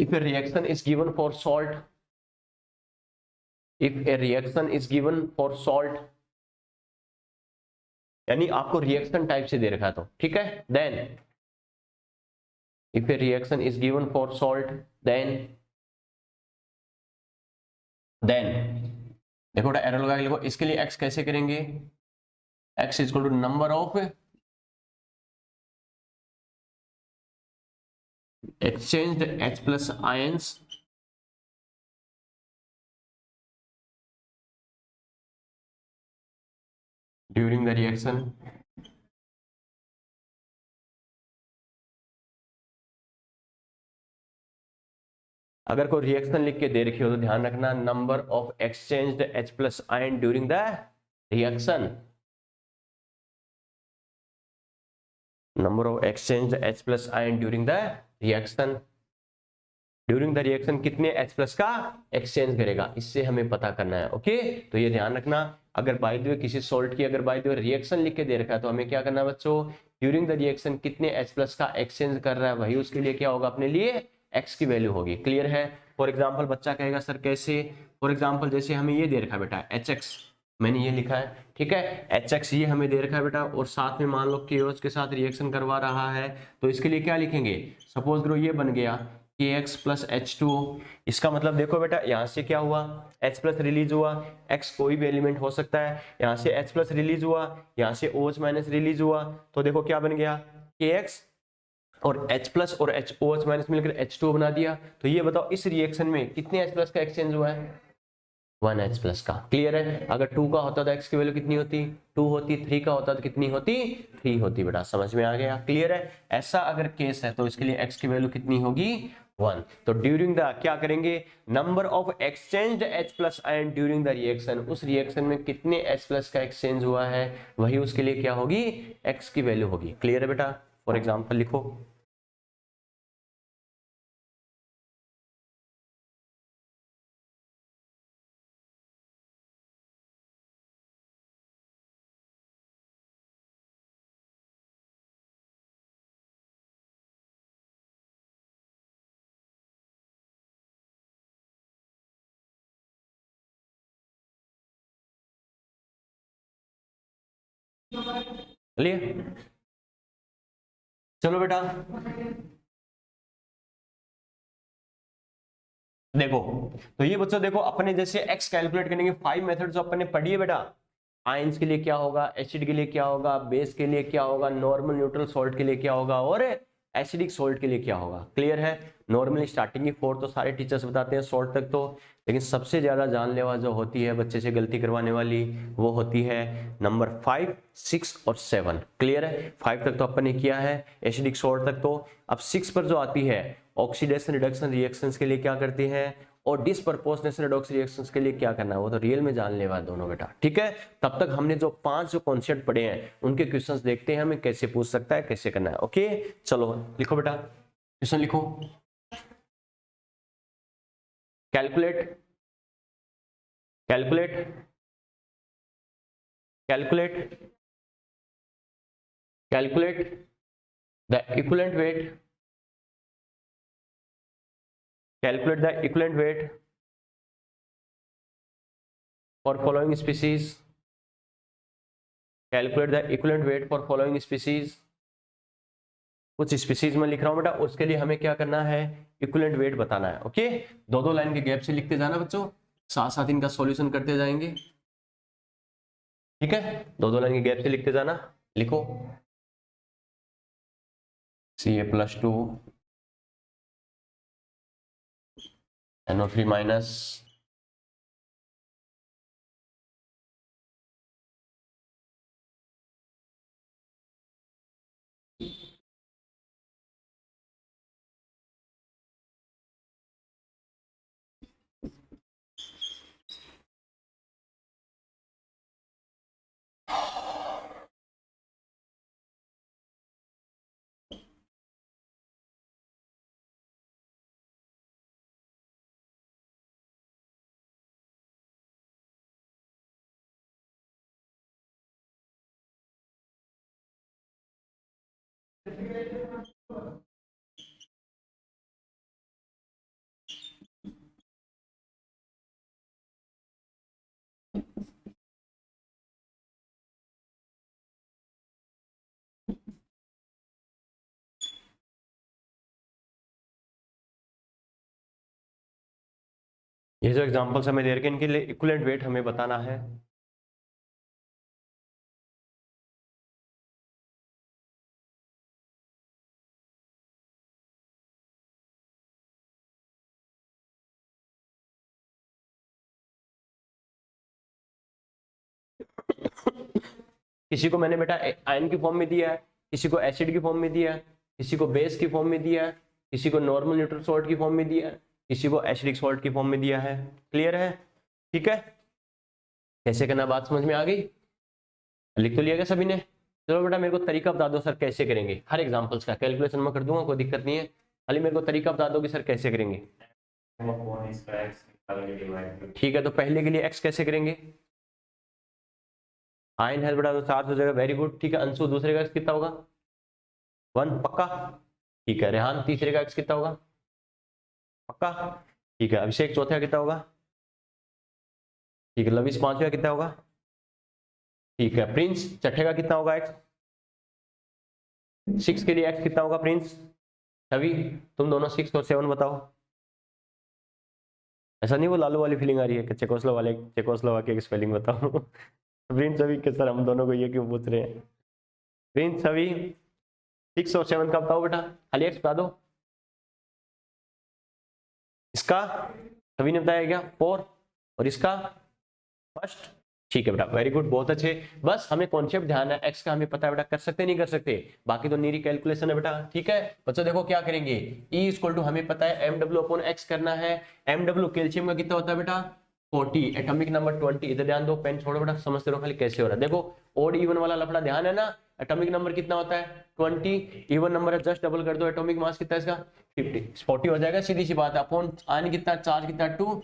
if a reaction is given for salt, if a reaction is given for salt, यानी आपको रिएक्शन टाइप से दे रखा तो ठीक है, then if a reaction is given for salt, then देखो एरो लगा के लिखो, इसके लिए x कैसे करेंगे, x is equal to number of exchanged H plus ions during the reaction, अगर कोई रिएक्शन लिख के दे रखी हो तो ध्यान रखना number of exchanged H plus ion during the reaction, number of exchanged H plus ion during the reaction, during the reaction कितने H प्लस का एक्सचेंज करेगा, इससे हमें पता करना है। ओके, तो ये ध्यान रखना, अगर बाय द वे किसी सॉल्ट की अगर बाय द वे रिएक्शन लिख के दे रखा है तो हमें क्या करना है बच्चों, ड्यूरिंग द रिएक्शन कितने H प्लस का एक्सचेंज कर रहा है, वही उसके लिए क्या होगा, अपने लिए x की वैल्यू होगी। क्लियर है। फॉर एग्जाम्पल बच्चा कहेगा सर कैसे, फॉर एग्जाम्पल जैसे हमें ये दे रखा है बेटा HX, मैंने ये लिखा है ठीक है, HX ये हमें दे रखा है बेटा, और साथ में मान लो KOH के साथ रिएक्शन करवा रहा है, तो इसके लिए क्या लिखेंगे, सपोज करो ये बन गया KX प्लस H2O, इसका मतलब देखो बेटा यहाँ से क्या हुआ, H प्लस रिलीज हुआ, X कोई भी एलिमेंट हो सकता है, यहाँ से H प्लस रिलीज हुआ, यहाँ से OH माइनस रिलीज हुआ, तो देखो क्या बन गया KX और H प्लस और OH माइनस मिलकर H2O बना दिया। तो ये बताओ इस रिएक्शन में कितने H प्लस का एक्सचेंज हुआ है, 1 H प्लस का। क्लियर है। अगर 2 का होता तो X की वैल्यू कितनी होती, 2 होती, 3 का होता तो कितनी होती, 3 होती बेटा, समझ में आ गया। क्लियर है। ऐसा अगर केस है तो इसके लिए X की वैल्यू कितनी होगी, 1। तो ड्यूरिंग द क्या करेंगे, number of exchanged H plus ion during the reaction, उस रिएक्शन में कितने H प्लस का एक्सचेंज हुआ है वही उसके लिए क्या होगी, X की वैल्यू होगी। क्लियर है बेटा। फॉर एग्जाम्पल लिखो, चलिए चलो बेटा देखो, तो ये बच्चों देखो अपने जैसे x कैलकुलेट करने के 5 मेथड जो अपने पढ़ी है बेटा, आयंस के लिए क्या होगा, एसिड के लिए क्या होगा, बेस के लिए क्या होगा, नॉर्मल न्यूट्रल सॉल्ट के लिए क्या होगा, और एसिडिक सॉल्ट के लिए क्या होगा। क्लियर है। नॉर्मली स्टार्टिंग की 4 तो सारे टीचर्स बताते हैं सॉल्ट तक तो, लेकिन सबसे ज्यादा जानलेवा जो होती है बच्चे से गलती करवाने वाली वो होती है नंबर 5, 6 और 7। क्लियर है। 5 तक तो अपन ने किया है एसिडिक सॉल्ट तक तो, अब 6 पर जो आती है ऑक्सीडेशन रिडक्शन रिएक्शंस के लिए क्या करते हैं, और डिसप्रपोर्शनेशन रिडॉक्स रिएक्शंस के लिए क्या करना है, वो तो रियल में जान लेवा दोनों बेटा। ठीक है। तब तक हमने जो 5 जो कॉन्सेप्ट पढ़े हैं उनके क्वेश्चंस देखते हैं हमें कैसे पूछ सकता है, कैसे करना है। ओके चलो लिखो बेटा, क्वेश्चन लिखो, calculate calculate calculate calculate the equivalent weight, calculate the equivalent weight for following species, calculate the equivalent weight for following species। कुछ स्पीसीज में लिख रहा हूं बेटा, उसके लिए हमें क्या करना है, इक्विवेलेंट वेट बताना है। ओके, दो दो लाइन के गैप से लिखते जाना बच्चों, साथ साथ इनका सॉल्यूशन करते जाएंगे। ठीक है, दो दो लाइन के गैप से लिखते जाना। लिखो Ca+2 NO3 माइनस ये जो एग्जांपल्स हमें दे रखे हैं इनके लिए इक्विवेलेंट वेट हमें बताना है। किसी को मैंने बेटा आयन की फॉर्म में दिया है, किसी को एसिड की फॉर्म में दिया है, किसी को बेस की फॉर्म में दिया है, किसी को नॉर्मल न्यूट्रल सॉल्ट की फॉर्म में दिया है, किसी को एसिडिक सॉल्ट की फॉर्म में दिया है। क्लियर है? ठीक है, कैसे करना बात समझ में आ गई? लिख तो लिया क्या सभी ने? चलो बेटा मेरे को तरीका बता दो सर कैसे करेंगे, हर एग्जांपल्स का कैलकुलेशन में कर दूंगा, कोई दिक्कत नहीं है, खाली मेरे को तरीका बता दो कि सर कैसे करेंगे। ठीक है, तो पहले के लिए एक्स कैसे करेंगे? आयन है बेटा तो 4 हो जाएगा, वेरी गुड। ठीक है, अंशु दूसरे का एक्स कितना होगा? 1 पक्का? ठीक है, रेहान तीसरे का एक्स कितना होगा? पक्का? ठीक है, अभिषेक चौथे का कितना होगा? ठीक है, लविश पांचवे का कितना होगा? ठीक है, प्रिंस छठे का कितना होगा एक्स? 6 के लिए एक्स कितना होगा प्रिंस? छवि तुम दोनों 6 और 7 बताओ। ऐसा नहीं वो लालू वाली फीलिंग आ रही है कि चेकोस्लोवाकिया की स्पेलिंग बताओ। प्रिंस छवि के सर हम दोनों को ये क्यों पूछ रहे हैं? प्रिंस छवि 6 और 7 का बताओ बेटा, खाली एक्स बता दो। इसका सभी ने बताया क्या? 4 और इसका फर्स्ट। ठीक है बेटा, वेरी गुड, बहुत अच्छे। बस हमें कॉन्सेप्ट ध्यान है, एक्स का हमें पता है बेटा, कर सकते नहीं कर सकते, बाकी तो नीरी कैलकुलेशन है बेटा। ठीक है बच्चों, देखो क्या करेंगे, E इक्वल टू हमें पता है mw अपॉन x करना है। mw कैल्शियम का कितना होता है बेटा? 40, एटॉमिक नंबर 20। इधर ध्यान दो, पेन छोड़ो बेटा, समझते रहो खाली कैसे हो रहा है। देखो ओड इवन वाला लफड़ा ध्यान है ना, एटॉमिक नंबर कितना होता है? 20, इवन नंबर है जस्ट डबल कर दो, एटॉमिक मास कितना है इसका? 50, 40 हो जाएगा, सीधी सी बात है। अपॉन आने कितना, चार्ज कितना? 2,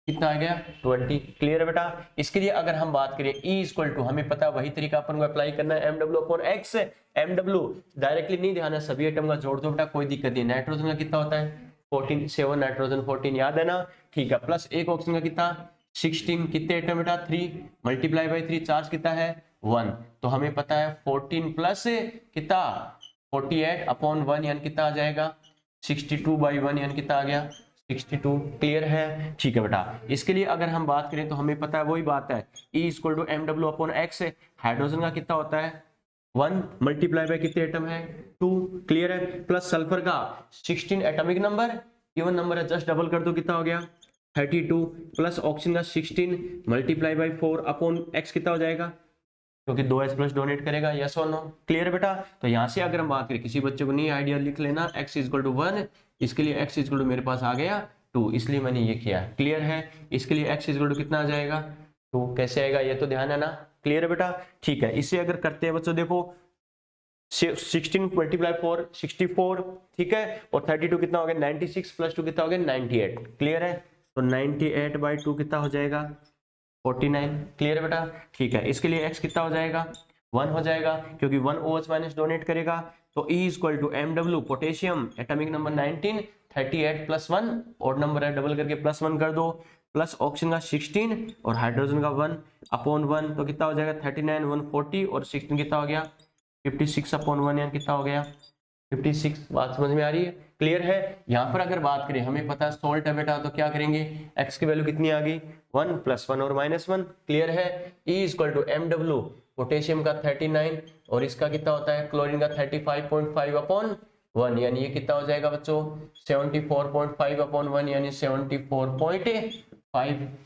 कितना आ गया? 20। क्लियर है बेटा? इसके लिए अगर हम बात करें E इक्वल टू हमें पता है वही तरीका अपन को अप्लाई करना है, mw upon x। mw directly नहीं ध्यान है, सभी एटम का जोड़ दो बेटा, कोई दिक्कत नहीं। नाइट्रोजन का कितना होता है? 14, 7 नाइट्रोजन 14, याद है ना? ठीक है, प्लस एक ऑक्सीजन का कितना? 16, कितने एटम बेटा? 3 मल्टीप्लाई बाई 3, चार्ज कितना है? 1। तो हमें पता है 14 प्लस कितना? 48 अपॉन 1 यानी कितना आ जाएगा? 62 बाई 1 यानी कितना आ गया? 62। क्लियर है? ठीक है बेटा, इसके लिए अगर हम बात करें तो हमें पता है वही बात है, E equal to mw upon x। Hydrogen का कितना होता है? 1 मल्टीप्लाई बाय कितने एटम है? 2। क्लियर है? प्लस सल्फर का 16 एटॉमिक नंबर, इवन नंबर है जस्ट डबल कर दो, कितना हो गया? 32। प्लस ऑक्सीजन का 16 मल्टीप्लाई बाय 4 अपॉन x कितना हो जाएगा? क्योंकि 2s प्लस डोनेट करेगा, यस और नो? क्लियर है बेटा? तो यहाँ से अगर हम बात करें, किसी बच्चे को नहीं आइडिया लिख लेना, x इक्वल टू 1, इसके लिए x इक्वल टू मेरे पास आ गया 2, इसलिए मैंने ये किया। क्लियर है? इसके लिए x इक्वल टू कितना आ जाएगा? 2। कैसे आएगा ये तो ध्यान है ना? क्लियर है बेटा? ठीक है, इससे अगर करते हैं बच्चों, देखो 16 मल्टीप्लाई 4 64, ठीक है, और 32 कितना हो गया? 96 प्लस 2 कितना हो गया? 98। क्लियर है? तो 98 बाई 2 कितना हो जाएगा? 49। क्लियर है बेटा? ठीक है, इसके लिए x कितना हो जाएगा? 1 हो जाएगा, क्योंकि 1 OH माइनस डोनेट करेगा। तो E equal to mw potassium atomic number 19, 38 plus 1, और नंबर है डबल करके प्लस 1 कर दो, प्लस ऑक्सीजन का 16 और हाइड्रोजन का 1 अपॉन 1, तो कितना हो जाएगा? 39, 140 और 16 कितना हो गया? 56 अपॉन 1 यानी कितना हो गया? 56। बात समझ में आ रही है? क्लियर है? यहाँ पर अगर बात करें, हमें पता है सॉल्ट है बेटा, तो क्या करेंगे? x की वैल्यू कितनी आ गई? 1 प्लस 1 और माइनस 1। क्लियर है? E equal to mw potassium का 39 और इसका कितना होता है? क्लोरीन का 35.5 अपॉन 1, यानी ये कितना हो जाएगा बच्चों? 74.5 अपॉन 1 यानी 74.5।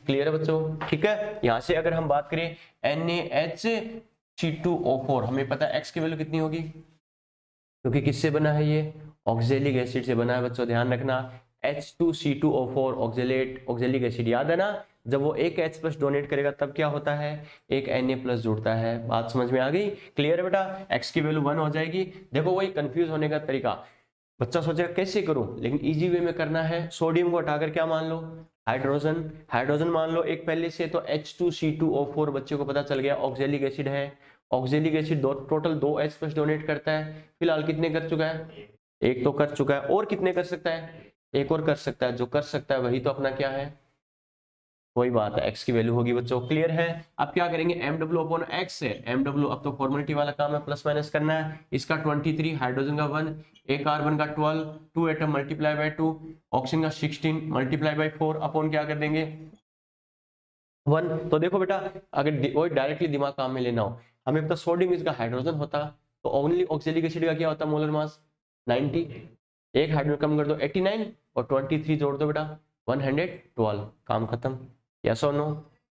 क्लियर है बच्चों? ठीक है, यहाँ से अगर हम बात करें NaHC2O4, हमें पता है x की वैल्यू कितनी होगी, क्योंकि किससे बना है ये? ऑक्जेलिक एसिड से बना है बच्चों, ध्यान रखना। H2C2O4 ऑक्जेलिक एसिड, याद है ना? जब वो एक H प्लस डोनेट करेगा तब क्या होता है? एक Na प्लस जुड़ता है। बात समझ में आ गई? क्लियर है बेटा? x की वैल्यू 1 हो जाएगी। देखो वही कंफ्यूज होने का तरीका, बच्चा सोचेगा कैसे करूं, लेकिन इजी वे में करना है। सोडियम को हटाकर क्या मान लो? हाइड्रोजन मान लो एक पहले से, तो H2C2O4 बच्चे को पता चल गया ऑक्जेलिक एसिड है। ऑक्जेलिक एसिड दो टोटल 2 H प्लस डोनेट करता है, फिलहाल कितने कर चुका है, एक तो कर चुका है, और कितने कर सकता है, एक और कर सकता है, जो कर सकता है वही तो अपना क्या है, वही बात है, x की वैल्यू होगी बच्चों, क्लियर है। अब क्या करेंगे, mw अपॉन x है, mw अब तो फॉर्मेलिटी वाला काम है, प्लस माइनस करना है, इसका 23, हाइड्रोजन का 1, एक कार्बन का 12, 2 एटम मल्टीप्लाई बाय 2, ऑक्सीजन का 16 मल्टीप्लाई बाय 4 अपॉन क्या कर देंगे 1। तो देखो बेटा, अगर वही डायरेक्टली दिमाग काम में लेना हो, हमें पता सोडियम इसका हाइड्रोजन होता, तो ओनली ऑक्जेलिक एसिड का क्या होता मोलर मास 90, एक हाइड्रोजन कम कर दो 89 और 23 जोड़ दो बेटा 112, काम खत्म। यस और नो,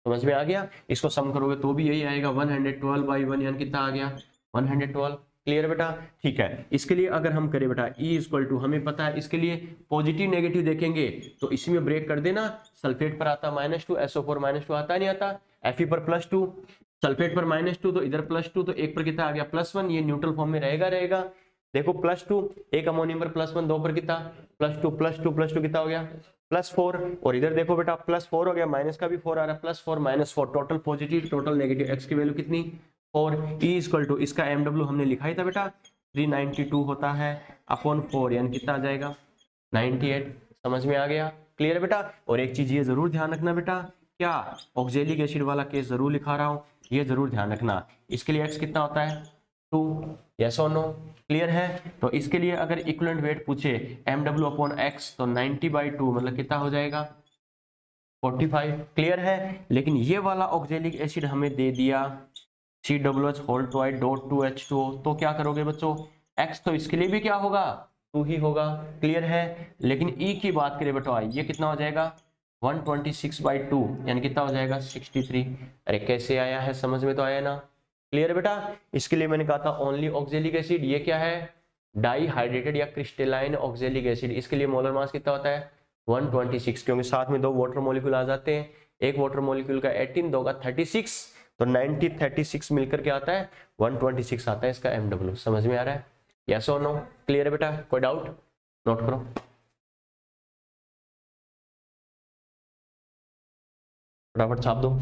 समझ में आ गया, इसको सम करोगे तो भी यही आएगा 112 बाई 1 यानी कितना आ गया 112, क्लियर बेटा। ठीक है, इसके लिए अगर हम करें बेटा E इक्वल टू, हमें पता है इसके लिए पॉजिटिव नेगेटिव देखेंगे तो इसी में ब्रेक कर देना, सल्फेट पर आता -2, SO4 -2 आता नहीं आता, Fe पर +2, सल्फेट पर -2 तो इधर +2, तो एक पर कितना आ गया +1, ये न्यूट्रल फॉर्म में रहेगा। देखो +2, एक अमोनियम पर +1, दो पर कितना +2 +2 +2 कितना हो गया +4, और इधर देखो बेटा +4 हो गया, माइनस का भी 4 आ रहा है, +4 -4, total positive total negative, x की वैल्यू कितनी 4। E इक्वल टू, इसका MW हमने लिखा ही था बेटा 392 होता है अपॉन 4, यानी कितना आ जाएगा 98, समझ में आ गया, क्लियर बेटा। और एक चीज ये जरूर ध्यान रखना बेटा, क्या ऑक्जेलिक एसिड वाला केस जरूर लिखा रहा हूं, ये जरूर ध्यान रखना, इसके लिए x कितना होता है 2, यस और नो, क्लियर है। तो इसके लिए अगर इक्विवेलेंट वेट पूछे MW अपॉन x, तो 90/2 मतलब कितना हो जाएगा 45, क्लियर है। लेकिन ये वाला ऑक्जेलिक एसिड हमें दे दिया COOH होल टॉइड डॉट 2H2O, तो क्या करोगे बच्चों, x तो इसके लिए भी क्या होगा 2 ही होगा, क्लियर है। लेकिन E की बात करें बेटा, ये कितना हो जाएगा 126/2 यानी कितना हो जाएगा 63। अरे कैसे आया है, समझ में तो आया ना, क्लियर बेटा। इसके लिए मैंने कहा था ओनली ऑक्जेलिक एसिड, ये क्या है डाईहाइड्रेटेड या क्रिस्टलाइन ऑक्जेलिक एसिड, इसके लिए मोलर मास कितना होता है 126, क्योंकि साथ में दो वाटर मॉलिक्यूल आ जाते हैं, एक वाटर मॉलिक्यूल का 18, दो का 36, तो 90 36 मिलकर के आता है 126 आता है इसका MW, समझ में आ रहा है, यस और नो, क्लियर है बेटा, कोई डाउट नोट करो, फटाफट छाप दो।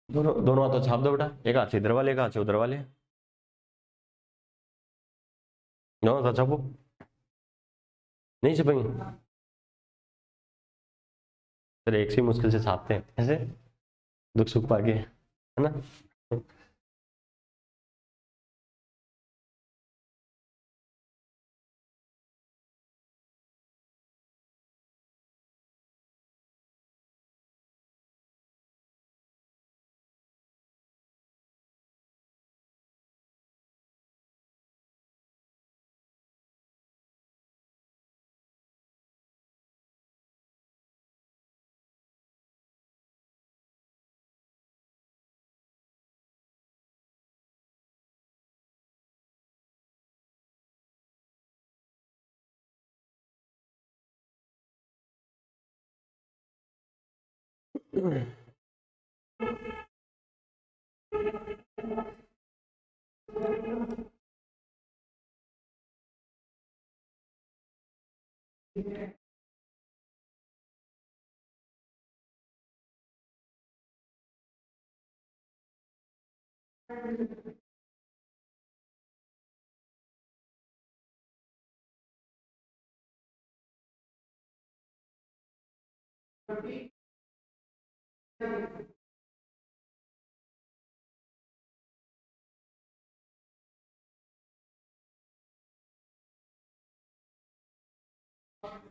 दोनों दोनों हाथों छाप दो बेटा, एक हाथ से इधर वाले, एक हाथ से उधर वाले, दोनों हाथ छापो, नहीं छपेंगे, सर एक से मुश्किल से छापते हैं ऐसे, दुख सुख पाके, है ना।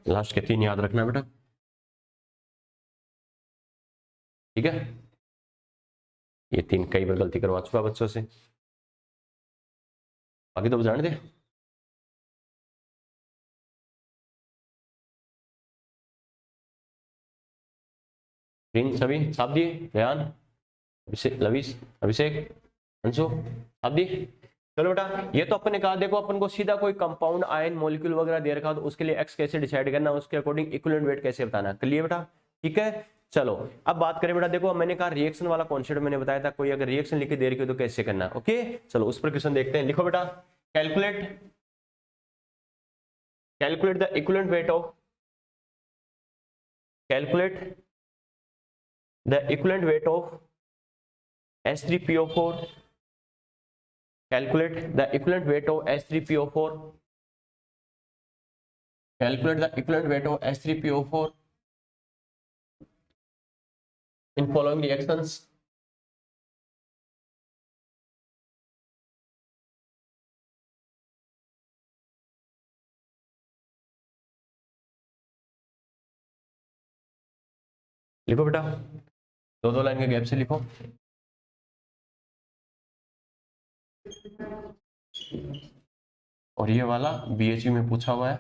लास्ट के 3 याद रखना बेटा, ठीक है, ये 3 कई बार गलती करवा चुका बच्चों से, बाकी तो जाने दे। ग्रीन सभी छाप दिए, ध्यान, अभिषेक, लविश, अभिषेक, अंशु छाप दिए। चलो बेटा, ये तो अपन ने कहा, देखो अपन को सीधा कोई कंपाउंड आयन मॉलिक्यूल वगैरह दे रखा हो तो उसके लिए एक्स कैसे डिसाइड करना, उसके अकॉर्डिंग इक्विवेलेंट वेट कैसे बताना, क्लियर बेटा, ठीक है। चलो अब बात करें बेटा, देखो मैंने कहा रिएक्शन वाला कॉन्सेप्ट मैंने बताया था, कोई अगर रिएक्शन लिख के दे रखी हो तो कैसे करना, ओके। चलो उस पर क्वेश्चन देखते हैं, लिखो बेटा, calculate the equivalent weight of, calculate the equivalent weight of H3PO4, calculate the equivalent weight of H3PO4, calculate the equivalent weight of H3PO4 in following reactions. लिखो बेटा, दो लाइन के गैप से लिखो। और ये वाला बीएचयू में पूछा हुआ है।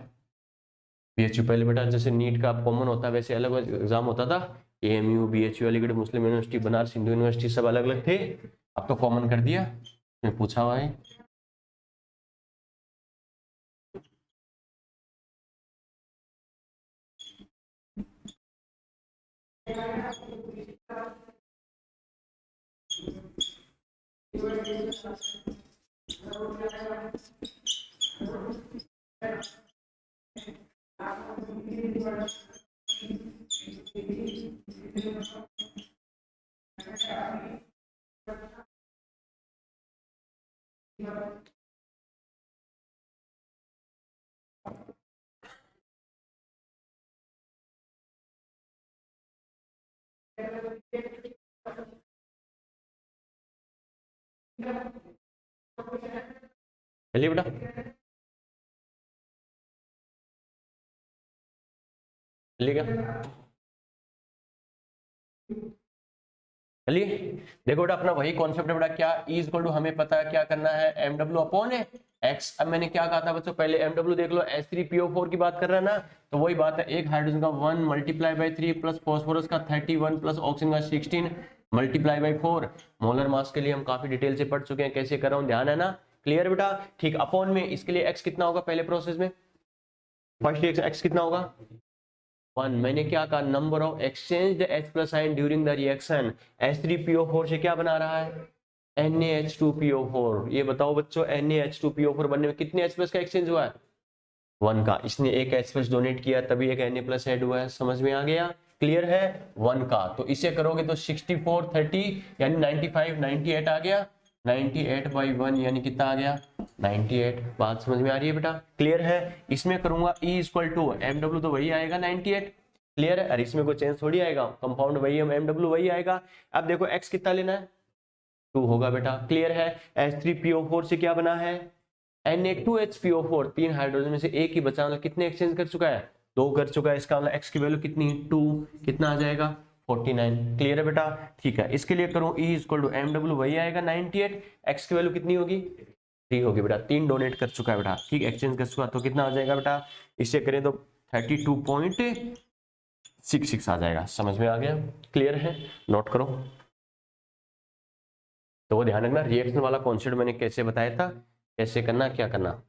बीएचयू पहले बेटा जैसे नीट का कॉमन होता है वैसे अलग अलग एग्जाम होता था, एएमयू, बीएचयू, अलीगढ़ मुस्लिम यूनिवर्सिटी, बनारस हिंदू यूनिवर्सिटी, सब अलग अलग थे। अब तो कॉमन कर दिया, इसमें पूछा हुआ है। चलिए बेटा, चलिएगा, चलिए देखो बेटा, अपना वही कॉन्सेप्ट है बेटा, क्या E इक्वल टू हमें पता है क्या करना है, mw अपॉन है x। अब मैंने क्या कहा था बच्चों, पहले mw देख लो, H3PO4 की बात कर रहा है ना, तो वही बात है, एक हाइड्रोजन का 1 मल्टीप्लाई बाई 3 प्लस फॉस्फोरस का 31 प्लस ऑक्सीजन का 16 मल्टीप्लाई बाई 4। मोलर मास के लिए हम काफी डिटेल से पढ़ चुके हैं, कैसे कर रहा हूँ ध्यान है ना, क्लियर बेटा, ठीक। अपॉन में इसके लिए x कितना होगा, पहले प्रोसेस में फर्स्ट x कितना होगा 1। मैंने क्या कहा, number of exchange H plus ion during the reaction. H3PO4 से क्या बना रहा है, NaH2PO4। ये बताओ बच्चों, NaH2PO4 बनने में कितने H प्लस का एक्सचेंज हुआ है, 1 का। इसने एक H प्लस डोनेट किया तभी एक Na प्लस ऐड हुआ है, समझ में आ गया, क्लियर है, 1 का। तो इसे करोगे तो 64 30 यानी 95 98 आ गया, 98 बाई 1 यानी कितना आ गया 98। बात समझ में आ रही है बेटा, क्लियर है। इसमें करूंगा E इक्वल टू MW तो वही आएगा 98, क्लियर है। और इसमें कोई चेंज थोड़ी आएगा, कंपाउंड वही है, MW वही आएगा। अब देखो X कितना लेना है, 2 होगा बेटा, क्लियर है। H3PO4 से क्या बना है, Na2HPO4, 3 हाइड्रोजन में से एक ही बचा, मतलब कितने एक्सचेंज कर चुका है, 2 कर चुका है। इसका मतलब X की वैल्यू कितनी, 2, कितना आ जाएगा 49, क्लियर है बेटा, ठीक है। इसके लिए करूं E इक्वल टू MW वही आएगा 98, X की वैल्यू कितनी होगी 3 होगी बेटा, 3 डोनेट कर चुका है बेटा, ठीक, एक्सचेंज कर चुका, तो कितना आ जाएगा बेटा, इससे करें तो 32.66 आ जाएगा, समझ में आ गया, क्लियर है, नोट करो। तो वो ध्यान रखना, रिएक्शन वाला कॉन्सेप्ट मैंने कैसे बताया था, कैसे करना क्या करना।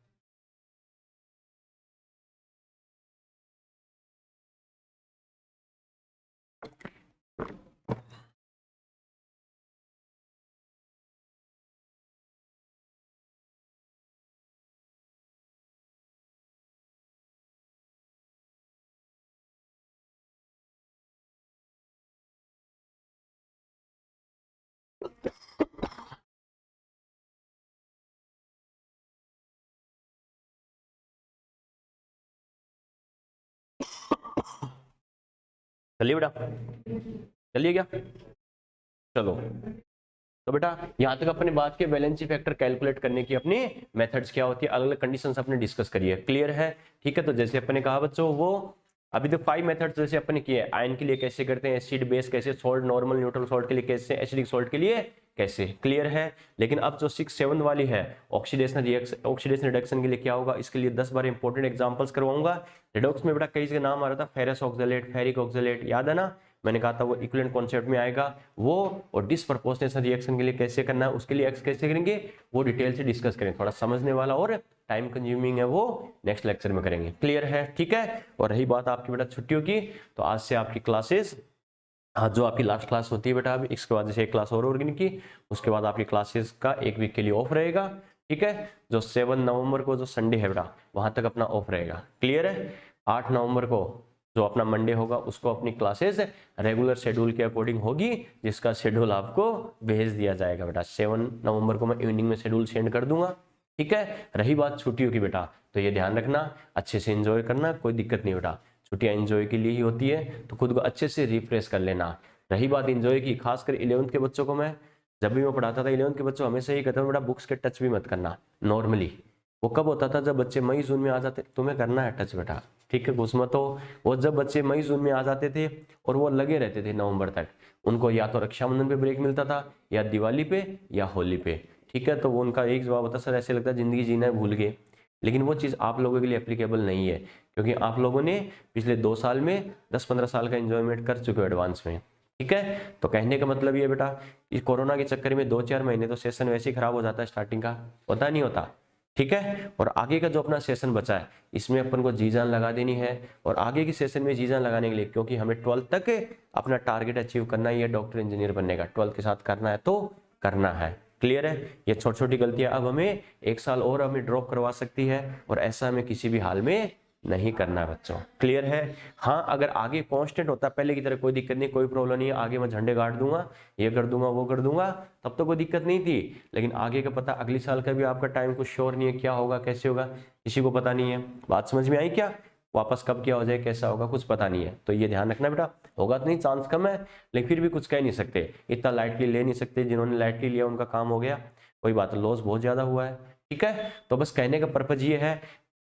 चलिए बेटा, चलिए क्या, चलो। तो बेटा यहाँ तक अपने बात के वैलेंसी फैक्टर कैलकुलेट करने की अपनी मेथड्स क्या होती है, अलग अलग कंडीशंस अपने डिस्कस करिए, क्लियर है, ठीक है। तो जैसे अपने कहा बच्चों, वो अभी तो 5 मेथड्स जैसे अपने किए, आयन के लिए कैसे करते हैं, एसिड बेस कैसे, सॉल्ट नॉर्मल न्यूट्रल सॉल्ट के लिए कैसे, एसिडिक सॉल्ट के लिए कैसे, क्लियर है। लेकिन अब जो 6 7 वाली है, ऑक्सीडेशन रिएक्शन, ऑक्सीडेशन रिडक्शन के लिए क्या होगा, इसके लिए 10 बार इंपॉर्टेंट एग्जांपल्स करवाऊंगा। रिडॉक्स में बेटा कई जगह नाम आ रहा था, फेरस ऑक्सलेट, फेरिक ऑक्सलेट, याद है ना, मैंने कहा था वो इक्विवेलेंट कॉन्सेप्ट में आएगा वो, और डिसप्रपोर्शनेशन रिएक्शन के लिए कैसे करना है, उसके लिए एक्स कैसे करेंगे वो डिटेल से डिस्कस करेंगे। थोड़ा समझने वाला और टाइम कंज्यूमिंग है वो नेक्स्ट लेक्चर में करेंगे। क्लियर है? ठीक है। और रही बात आपकी बेटा छुट्टियों की, तो आज से आपकी क्लासेस, आज जो आपकी लास्ट क्लास होती है बेटा अभी, इसके बाद जैसे एक क्लास और होगी की, उसके बाद आपकी क्लासेस का एक वीक के लिए ऑफ रहेगा। ठीक है, जो 7 नवंबर को जो संडे है बेटा वहां तक अपना ऑफ रहेगा। क्लियर है? 8 नवंबर को जो अपना मंडे होगा उसको अपनी क्लासेस रेगुलर शेड्यूल के अकॉर्डिंग होगी, जिसका शेड्यूल आपको भेज दिया जाएगा बेटा। 7 नवंबर को मैं इवनिंग में शेड्यूल सेंड कर दूंगा। ठीक है। रही बात छुट्टियों की बेटा, तो ये ध्यान रखना, अच्छे से एंजॉय करना, कोई दिक्कत नहीं बेटा, छुट्टियां एंजॉय के लिए ही होती है, तो खुद को अच्छे से रिफ्रेश कर लेना। रही बात एंजॉय की, खासकर 11th के बच्चों को मैं जब भी मैं पढ़ाता था 11th के बच्चों हमेशा ही कहता हूँ बेटा बुक्स के टच भी मत करना। नॉर्मली वो कब होता था? जब बच्चे मई जून में आ जाते, तुम्हें करना है टच बेटा, ठीक है, घुस मत हो। वो जब बच्चे मई जून में आ जाते थे और वो लगे रहते थे नवंबर तक, उनको या तो रक्षाबंधन पे ब्रेक मिलता था, या दिवाली पे, या होली पे। ठीक है, तो वो उनका एक जवाब होता, सर ऐसे लगता है जिंदगी जीना है भूल गए। लेकिन वो चीज़ आप लोगों के लिए एप्लीकेबल नहीं है, क्योंकि आप लोगों ने पिछले 2 साल में 10-15 साल का एंजॉयमेंट कर चुके हो एडवांस में। ठीक है, तो कहने का मतलब ये बेटा, इस कोरोना के चक्कर में 2-4 महीने तो सेशन वैसे ही खराब हो जाता है, स्टार्टिंग का होता नहीं होता। ठीक है, और आगे का जो अपना सेशन बचा है इसमें अपन को जी जान लगा देनी है, और आगे की सेशन में जी जान लगाने के लिए, क्योंकि हमें 12th तक अपना टारगेट अचीव करना है, डॉक्टर इंजीनियर बनने का 12th के साथ करना है तो करना है। क्लियर है? ये छोटी छोटी गलतियां अब हमें 1 साल और हमें ड्रॉप करवा सकती है, और ऐसा हमें किसी भी हाल में नहीं करना है बच्चों। क्लियर है? हाँ, अगर आगे कांस्टेंट होता पहले की तरह कोई दिक्कत नहीं, कोई प्रॉब्लम नहीं है, आगे मैं झंडे गाड़ दूंगा, ये कर दूंगा, वो कर दूंगा, तब तो कोई दिक्कत नहीं थी। लेकिन आगे का पता, अगली साल का भी आपका टाइम कुछ श्योर नहीं है, क्या होगा कैसे होगा किसी को पता नहीं है। बात समझ में आई क्या? वापस कब क्या हो जाए कैसा होगा कुछ पता नहीं है, तो ये ध्यान रखना बेटा। होगा तो नहीं, चांस कम है, लेकिन फिर भी कुछ कह नहीं सकते, इतना लाइटली ले नहीं सकते। जिन्होंने लाइटली लिया उनका काम हो गया, कोई बात, लॉस बहुत ज्यादा हुआ है। ठीक है, तो बस कहने का पर्पज ये है,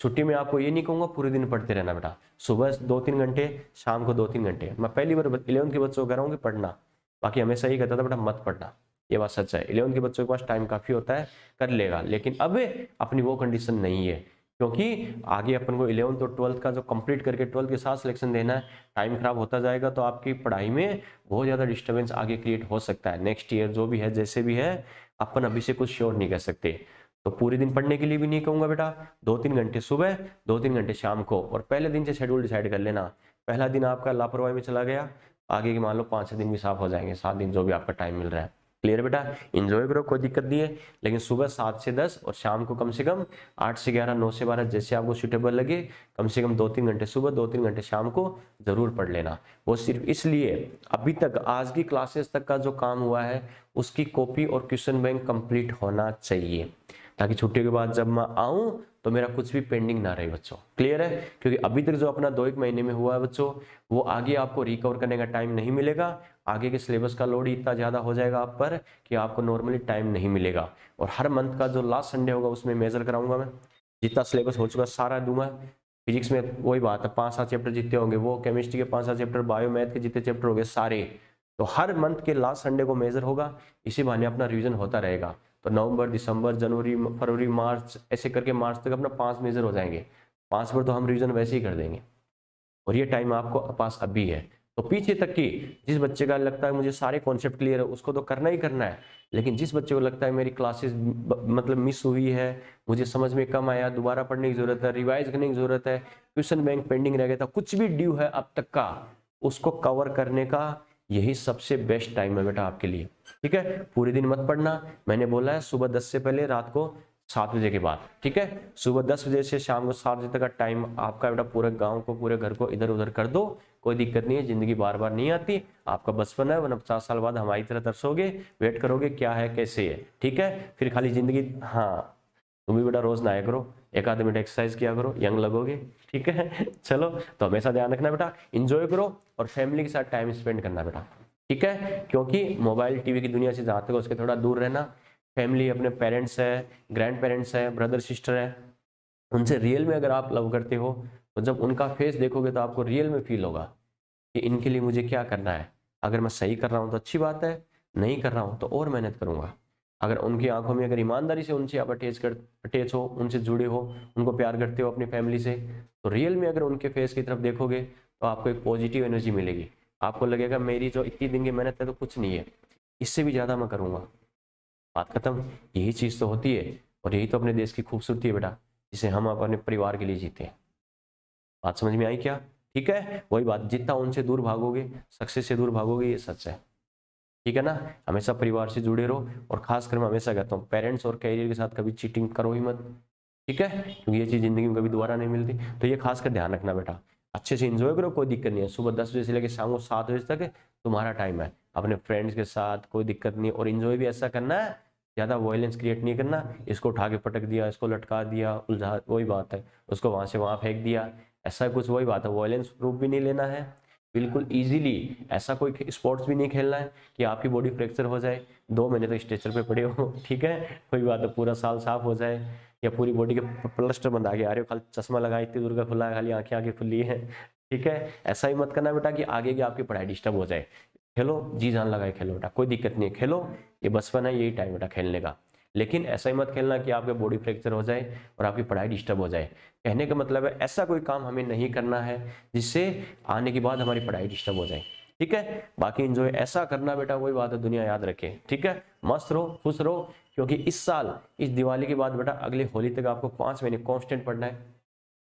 छुट्टी में आपको ये नहीं कहूंगा पूरे दिन पढ़ते रहना बेटा, सुबह 2-3 घंटे, शाम को 2-3 घंटे। मैं पहली बार 11th के बच्चों को कह रहा हूँ कि पढ़ना, बाकी हमेशा ही कहता था बेटा मत पढ़ना, ये बात सच है। 11th के बच्चों के पास टाइम काफी होता है, कर लेगा, लेकिन अब अपनी वो कंडीशन नहीं है, क्योंकि आगे अपन को 11th और 12th का जो कंप्लीट करके 12th के साथ सिलेक्शन देना है, टाइम खराब होता जाएगा तो आपकी पढ़ाई में बहुत ज़्यादा डिस्टर्बेंस आगे क्रिएट हो सकता है। नेक्स्ट ईयर जो भी है जैसे भी है, अपन अभी से कुछ श्योर नहीं कर सकते। तो पूरे दिन पढ़ने के लिए भी नहीं कहूंगा बेटा, 2-3 घंटे सुबह, 2-3 घंटे शाम को, और पहले दिन से शेड्यूल डिसाइड कर लेना। पहला दिन आपका लापरवाही में चला गया, आगे के मान लो 5 दिन भी साफ हो जाएंगे, 7 दिन जो भी आपका टाइम मिल रहा है। क्लियर बेटा? एंजॉय करो, कोई दिक्कत नहीं है, लेकिन सुबह 7 से 10 और शाम को कम से कम 8 से 11, 9 से 12 जैसे आपको सूटेबल लगे, कम से कम 2-3 घंटे सुबह, 2-3 घंटे शाम को जरूर पढ़ लेना। वो सिर्फ इसलिए अभी तक आज की क्लासेस तक का जो काम हुआ है उसकी कॉपी और क्वेश्चन बैंक कंप्लीट होना चाहिए, ताकि छुट्टी के बाद जब मैं आऊं तो मेरा कुछ भी पेंडिंग ना रहे बच्चों। क्लियर है? क्योंकि अभी तक जो अपना 2-1 महीने में हुआ है बच्चों, वो आगे आपको रिकवर करने का टाइम नहीं मिलेगा। आगे के सिलेबस का लोड इतना ज्यादा हो जाएगा आप पर कि आपको नॉर्मली टाइम नहीं मिलेगा। और हर मंथ का जो लास्ट संडे होगा उसमें मेजर कराऊंगा मैं, जितना सिलेबस हो चुका सारा दूंगा। फिजिक्स में वही बात है, 5-7 चैप्टर जितने होंगे वो, केमिस्ट्री के 5-7 चैप्टर, बायो मैथ के जितने चैप्टर होंगे सारे, तो हर मंथ के लास्ट संडे को मेजर होगा। इसी बहाने अपना रिवीजन होता रहेगा। तो नवंबर, दिसंबर, जनवरी, फरवरी, मार्च, ऐसे करके मार्च तक अपना 5 मेजर हो जाएंगे। 5 पर तो हम रिवीजन वैसे ही कर देंगे, और ये टाइम आपको पास अभी है। तो पीछे तक की जिस बच्चे का लगता है मुझे सारे कॉन्सेप्ट क्लियर है, उसको तो करना ही करना है। लेकिन जिस बच्चे को लगता है मेरी क्लासेस मतलब मिस हुई है, मुझे समझ में कम आया, दोबारा पढ़ने की जरूरत है, रिवाइज करने की जरूरत है, क्वेश्चन बैंक पेंडिंग रह गया था, कुछ भी ड्यू है अब तक का, उसको कवर करने का यही सबसे बेस्ट टाइम है बेटा आपके लिए। ठीक है, पूरे दिन मत पढ़ना, मैंने बोला है सुबह 10 से पहले, रात को 7 बजे के बाद। ठीक है, सुबह 10 बजे से शाम को 7 बजे तक का टाइम आपका बेटा पूरे गांव को, पूरे घर को इधर उधर कर दो, कोई दिक्कत नहीं है। जिंदगी बार बार नहीं आती, आपका बचपन है, वरना 50 साल बाद हमारी तरह तरसोगे, वेट करोगे क्या है कैसे है। ठीक है, फिर खाली जिंदगी, हाँ तुम भी बेटा रोज नहाया करो, 1 आध मिनट एक्सरसाइज किया करो, यंग लगोगे। ठीक है, चलो, तो हमेशा ध्यान रखना बेटा, इंजॉय करो और फैमिली के साथ टाइम स्पेंड करना बेटा। ठीक है, क्योंकि मोबाइल टीवी की दुनिया से जहाँ तक उसके थोड़ा दूर रहना। फैमिली, अपने पेरेंट्स है, ग्रैंड पेरेंट्स है, ब्रदर सिस्टर है, उनसे रियल में अगर आप लव करते हो तो जब उनका फेस देखोगे तो आपको रियल में फील होगा कि इनके लिए मुझे क्या करना है। अगर मैं सही कर रहा हूँ तो अच्छी बात है, नहीं कर रहा हूँ तो और मेहनत करूंगा। अगर उनकी आंखों में अगर ईमानदारी से उनसे आप अटैच हो, उनसे जुड़े हो, उनको प्यार करते हो अपनी फैमिली से, तो रियल में अगर उनके फेस की तरफ देखोगे तो आपको एक पॉजिटिव एनर्जी मिलेगी। आपको लगेगा मेरी जो इतनी दिन की मेहनत है तो कुछ नहीं है, इससे भी ज़्यादा मैं करूँगा। बात खत्म। यही चीज़ तो होती है और यही तो अपने देश की खूबसूरती है बेटा, जिसे हम अपने परिवार के लिए जीते हैं। बात समझ में आई क्या? ठीक है, वही बात, जितना उनसे दूर भागोगे, सक्सेस से दूर भागोगे, ये सच है। ठीक है ना? हमेशा परिवार से जुड़े रहो और खासकर मैं हमेशा कहता हूँ पेरेंट्स और कैरियर के साथ कभी चीटिंग करो ही मत। ठीक है, क्योंकि ये चीज जिंदगी में कभी दोबारा नहीं मिलती। तो ये खासकर ध्यान रखना बेटा, अच्छे से एंजॉय करो, कोई दिक्कत नहीं है। सुबह 10 बजे से लेकर शाम को 7 बजे तक तुम्हारा टाइम है, अपने फ्रेंड्स के साथ कोई दिक्कत नहीं। और एंजॉय भी ऐसा करना है, ज्यादा वायलेंस क्रिएट नहीं करना, इसको उठा के पटक दिया, इसको लटका दिया, उलझा, वही बात है, उसको वहां से वहां फेंक दिया, ऐसा कुछ, वही बात है, वायलेंस प्रूफ भी नहीं लेना है। बिल्कुल इजीली, ऐसा कोई स्पोर्ट्स भी नहीं खेलना है कि आपकी बॉडी फ्रैक्चर हो जाए, 2 महीने तक स्ट्रेचर पे पड़े हो। ठीक है, कोई बात है, पूरा साल साफ हो जाए, या पूरी बॉडी के प्लास्टर बंधा के आ रहे हो, खाली चश्मा लगा, इतनी दूर का खुला है, खाली आंखें आगे खुली है। ठीक है, ऐसा ही मत करना बेटा कि आगे की आपकी पढ़ाई डिस्टर्ब हो जाए। खेलो, जी जान लगाए खेलो बेटा, कोई दिक्कत नहीं है, खेलो, ये बचपन है, यही टाइम बेटा खेलने का। लेकिन ऐसा ही मत खेलना कि आपके बॉडी फ्रैक्चर हो जाए और आपकी पढ़ाई डिस्टर्ब हो जाए। कहने का मतलब है ऐसा कोई काम हमें नहीं करना है जिससे आने के बाद हमारी पढ़ाई डिस्टर्ब हो जाए। ठीक है, बाकी एंजॉय ऐसा करना बेटा, वही बात है, दुनिया याद रखे। ठीक है, मस्त रहो, खुश रहो, क्योंकि इस साल, इस दिवाली के बाद बेटा अगले होली तक आपको 5 महीने कांस्टेंट पढ़ना है।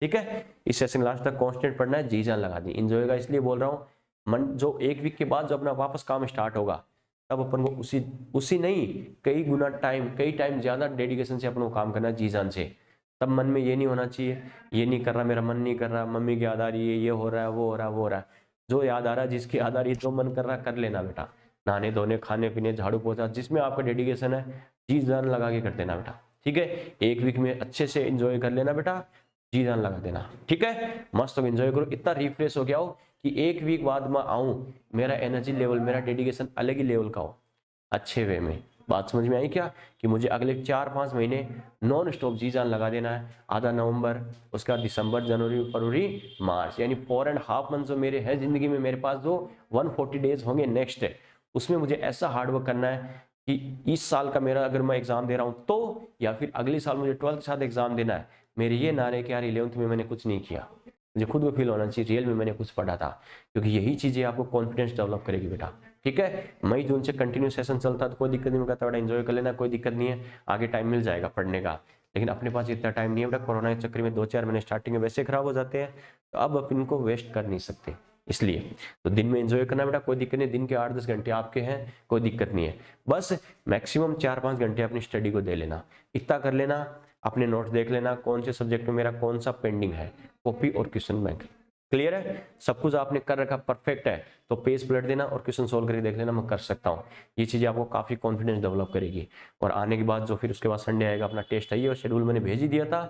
ठीक है, इस सेशन लास्ट तक कांस्टेंट पढ़ना है, जी जान लगा दी। एंजॉय का इसलिए बोल रहा हूँ, मन जो 1 वीक के बाद जो अपना वापस काम स्टार्ट होगा, तब अपन को उसी उसी नहीं, कई गुना टाइम, कई टाइम ज्यादा डेडिकेशन से अपन को काम करना है, जी जान से। तब मन में ये नहीं होना चाहिए, ये नहीं कर रहा, मेरा मन नहीं कर रहा, मम्मी की याद आ रही है, ये हो रहा है, वो हो रहा है, वो हो रहा है। जो याद आ रहा है, जिसकी याद आ रही है, जो मन कर रहा है कर लेना बेटा। नहाने धोने, खाने पीने, झाड़ू पोछा, जिसमें आपका डेडिकेशन है, जी जान लगा के कर देना बेटा। ठीक है, 1 वीक में अच्छे से एंजॉय कर लेना बेटा, जी जान लगा देना। ठीक है, मस्त एंजॉय करो, इतना रिफ्रेश हो गया हो कि 1 वीक बाद मैं आऊं, मेरा एनर्जी लेवल, मेरा डेडिकेशन अलग ही लेवल का हो, अच्छे वे में। बात समझ में आई क्या? कि मुझे अगले 4-5 महीने नॉन स्टॉप जी जान लगा देना है। आधा नवंबर, उसके बाद दिसंबर, जनवरी, फरवरी, मार्च, यानी 4.5 मंथ जो मेरे हैं जिंदगी में, मेरे पास जो 140 डेज होंगे नेक्स्ट, उसमें मुझे ऐसा हार्डवर्क करना है कि इस साल का मेरा अगर मैं एग्जाम दे रहा हूँ तो, या फिर अगले साल मुझे 12th के साथ एग्जाम देना है, मेरे ये ना रहे कि यार 11th में मैंने कुछ नहीं किया। मुझे खुद को फील होना चाहिए रियल में मैंने कुछ पढ़ा था, क्योंकि यही चीजें आपको कॉन्फिडेंस डेवलप करेगी बेटा। ठीक है, मई जून से कंटिन्यू सेशन चलता तो कोई दिक्कत नहीं, कहता बेटा एंजॉय कर लेना, कोई दिक्कत नहीं है, आगे टाइम मिल जाएगा पढ़ने का। लेकिन अपने पास इतना टाइम नहीं है बेटा, कोरोना के चक्कर में 2-4 महीने स्टार्टिंग में वैसे खराब हो जाते हैं, तो अब अपन को वेस्ट कर नहीं सकते, इसलिए तो दिन में एंजॉय करना बेटा, कोई दिक्कत नहीं। दिन के 8-10 घंटे आपके हैं, कोई दिक्कत नहीं है, बस मैक्सिमम 4-5 घंटे अपनी स्टडी को दे लेना, इतना कर लेना। अपने नोट्स देख लेना, कौन से सब्जेक्ट में मेरा कौन सा पेंडिंग है, कॉपी और क्वेश्चन बैंक। क्लियर है, सब कुछ आपने कर रखा, परफेक्ट है, तो पेज पलट देना और क्वेश्चन सोल्व करके देख लेना, मैं कर सकता हूँ। ये चीजें आपको काफी कॉन्फिडेंस डेवलप करेगी। और आने के बाद जो फिर उसके बाद संडे आएगा, अपना टेस्ट है, और शेड्यूल मैंने भेज ही दिया था,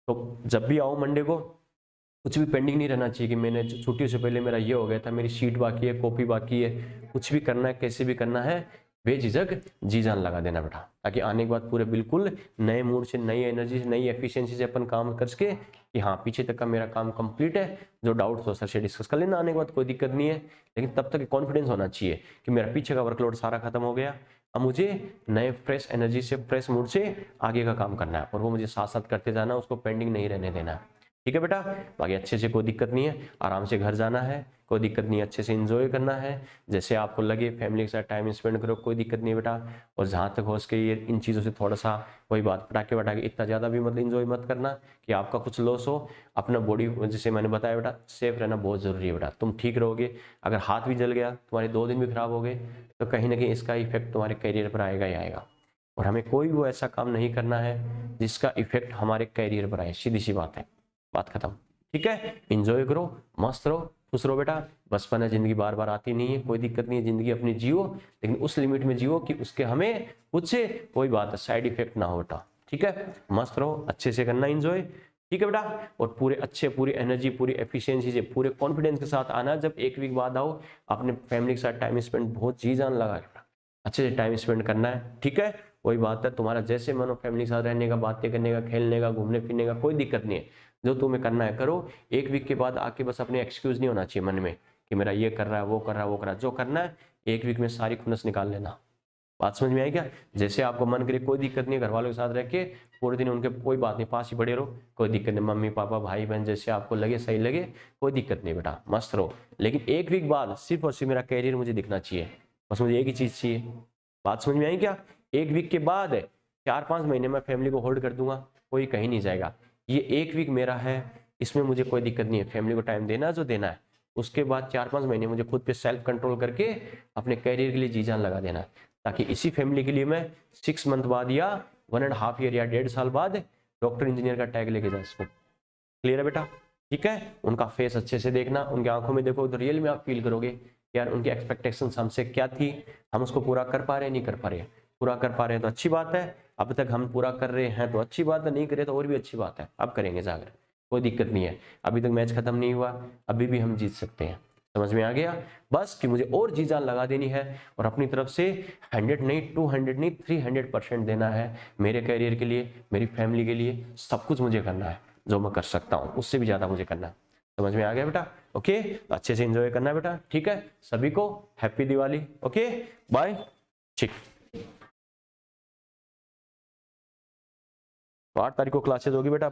तो जब भी आओ मंडे को, कुछ भी पेंडिंग नहीं रहना चाहिए कि मैंने छुट्टी से पहले मेरा ये हो गया था, मेरी शीट बाकी है, कॉपी बाकी है, कुछ भी करना है, कैसे भी करना है, बेझिझक जी जान लगा देना बेटा, ताकि आने के बाद पूरे बिल्कुल नए मूड से, नई एनर्जी से, नई एफिशिएंसी से अपन काम कर सके कि हाँ पीछे तक का मेरा काम कंप्लीट है। जो डाउट्स हो सर से डिस्कस कर लेना आने के बाद, कोई दिक्कत नहीं है। लेकिन तब तक कॉन्फिडेंस होना चाहिए कि मेरा पीछे का वर्कलोड सारा खत्म हो गया, अब मुझे नए फ्रेश एनर्जी से, फ्रेश मूड से आगे का काम करना है, और वो मुझे साथ साथ करते जाना, उसको पेंडिंग नहीं रहने देना। ठीक है बेटा, बाकी अच्छे से, कोई दिक्कत नहीं है, आराम से घर जाना है, कोई दिक्कत नहीं है, अच्छे से एंजॉय करना है, जैसे आपको लगे फैमिली के साथ टाइम स्पेंड करो, कोई दिक्कत नहीं बेटा। और जहाँ तक हो सके ये इन चीज़ों से थोड़ा सा, वही बात, पटाखे वटाखे इतना ज़्यादा भी मतलब एंजॉय मत करना कि आपका कुछ लॉस हो। अपना बॉडी, जैसे मैंने बताया बेटा, सेफ रहना बहुत ज़रूरी है बेटा। तुम ठीक रहोगे, अगर हाथ भी जल गया, तुम्हारे 2 दिन भी खराब हो गए, तो कहीं ना कहीं इसका इफेक्ट तुम्हारे करियर पर आएगा ही आएगा। और हमें कोई वो ऐसा काम नहीं करना है जिसका इफेक्ट हमारे करियर पर आए, सीधी सी बात है, बात खत्म। ठीक है, एंजॉय करो, मस्त रहो, खुश रहो बेटा। बचपन है, जिंदगी बार बार आती नहीं है, कोई दिक्कत नहीं है, जिंदगी अपनी जियो, लेकिन उस लिमिट में जियो कि उसके हमें कुछ, कोई बात है, साइड इफेक्ट ना हो बेटा। ठीक है, मस्त रहो, अच्छे से करना एंजॉय। ठीक है बेटा, और पूरे अच्छे, पूरी एनर्जी, पूरी एफिशिएंसी से, पूरे कॉन्फिडेंस के साथ आना। जब 1 वीक बाद आओ, अपने फैमिली के साथ टाइम स्पेंड बहुत जी जान लगा बेटा, अच्छे से टाइम स्पेंड करना है। ठीक है, वही बात है, तुम्हारा जैसे मन हो फैमिली के साथ रहने का, बातें करने का, खेलने का, घूमने फिरने का, कोई दिक्कत नहीं है, जो तुम्हें करना है करो। 1 वीक के बाद आके बस अपने एक्सक्यूज नहीं होना चाहिए मन में कि मेरा ये कर रहा है, वो कर रहा है, वो कर रहा है। जो करना है 1 वीक में सारी खुनस निकाल लेना। बात समझ में आई क्या? जैसे आपको मन करे, कोई दिक्कत नहीं है, घर वालों के साथ रह के पूरे दिन उनके कोई बात नहीं, पास ही बड़े रहो, कोई दिक्कत नहीं, मम्मी पापा भाई बहन जैसे आपको लगे सही लगे, कोई दिक्कत नहीं बेटा, मस्त रहो। लेकिन 1 वीक बाद सिर्फ और सिर्फ मेरा कैरियर मुझे दिखना चाहिए, बस मुझे एक ही चीज़ चाहिए। बात समझ में आई क्या? 1 वीक के बाद 4-5 महीने में फैमिली को होल्ड कर दूंगा, कोई कहीं नहीं जाएगा। ये 1 वीक मेरा है, इसमें मुझे कोई दिक्कत नहीं है, फैमिली को टाइम देना जो देना है। उसके बाद 4-5 महीने मुझे खुद पे सेल्फ कंट्रोल करके अपने कैरियर के लिए जी जान लगा देना है, ताकि इसी फैमिली के लिए मैं 6 मंथ बाद या 1.5 ईयर या 1.5 साल बाद डॉक्टर इंजीनियर का टैग लेके जा सकूं। क्लियर है बेटा? ठीक है। उनका फेस अच्छे से देखना, उनकी आंखों में देखो तो रियल में आप फील करोगे यार उनकी एक्सपेक्टेशंस हमसे क्या थी, हम उसको पूरा कर पा रहे हैं नहीं कर पा रहे हैं। पूरा कर पा रहे हैं तो अच्छी बात है, अब तक हम पूरा कर रहे हैं तो अच्छी बात है, नहीं करे तो और भी अच्छी बात है, अब करेंगे जाकर, कोई दिक्कत नहीं है। अभी तक मैच खत्म नहीं हुआ, अभी भी हम जीत सकते हैं। समझ में आ गया? बस कि मुझे और जी जान लगा देनी है और अपनी तरफ से 100 नहीं 200 नहीं 300% देना है मेरे कैरियर के लिए, मेरी फैमिली के लिए। सब कुछ मुझे करना है जो मैं कर सकता हूँ, उससे भी ज्यादा मुझे करना है। समझ में आ गया बेटा? ओके, अच्छे से एंजॉय करना है बेटा। ठीक है, सभी को हैप्पी दिवाली। Okay, bye. ठीक, 8 तारीख को क्लासेस होगी बेटा।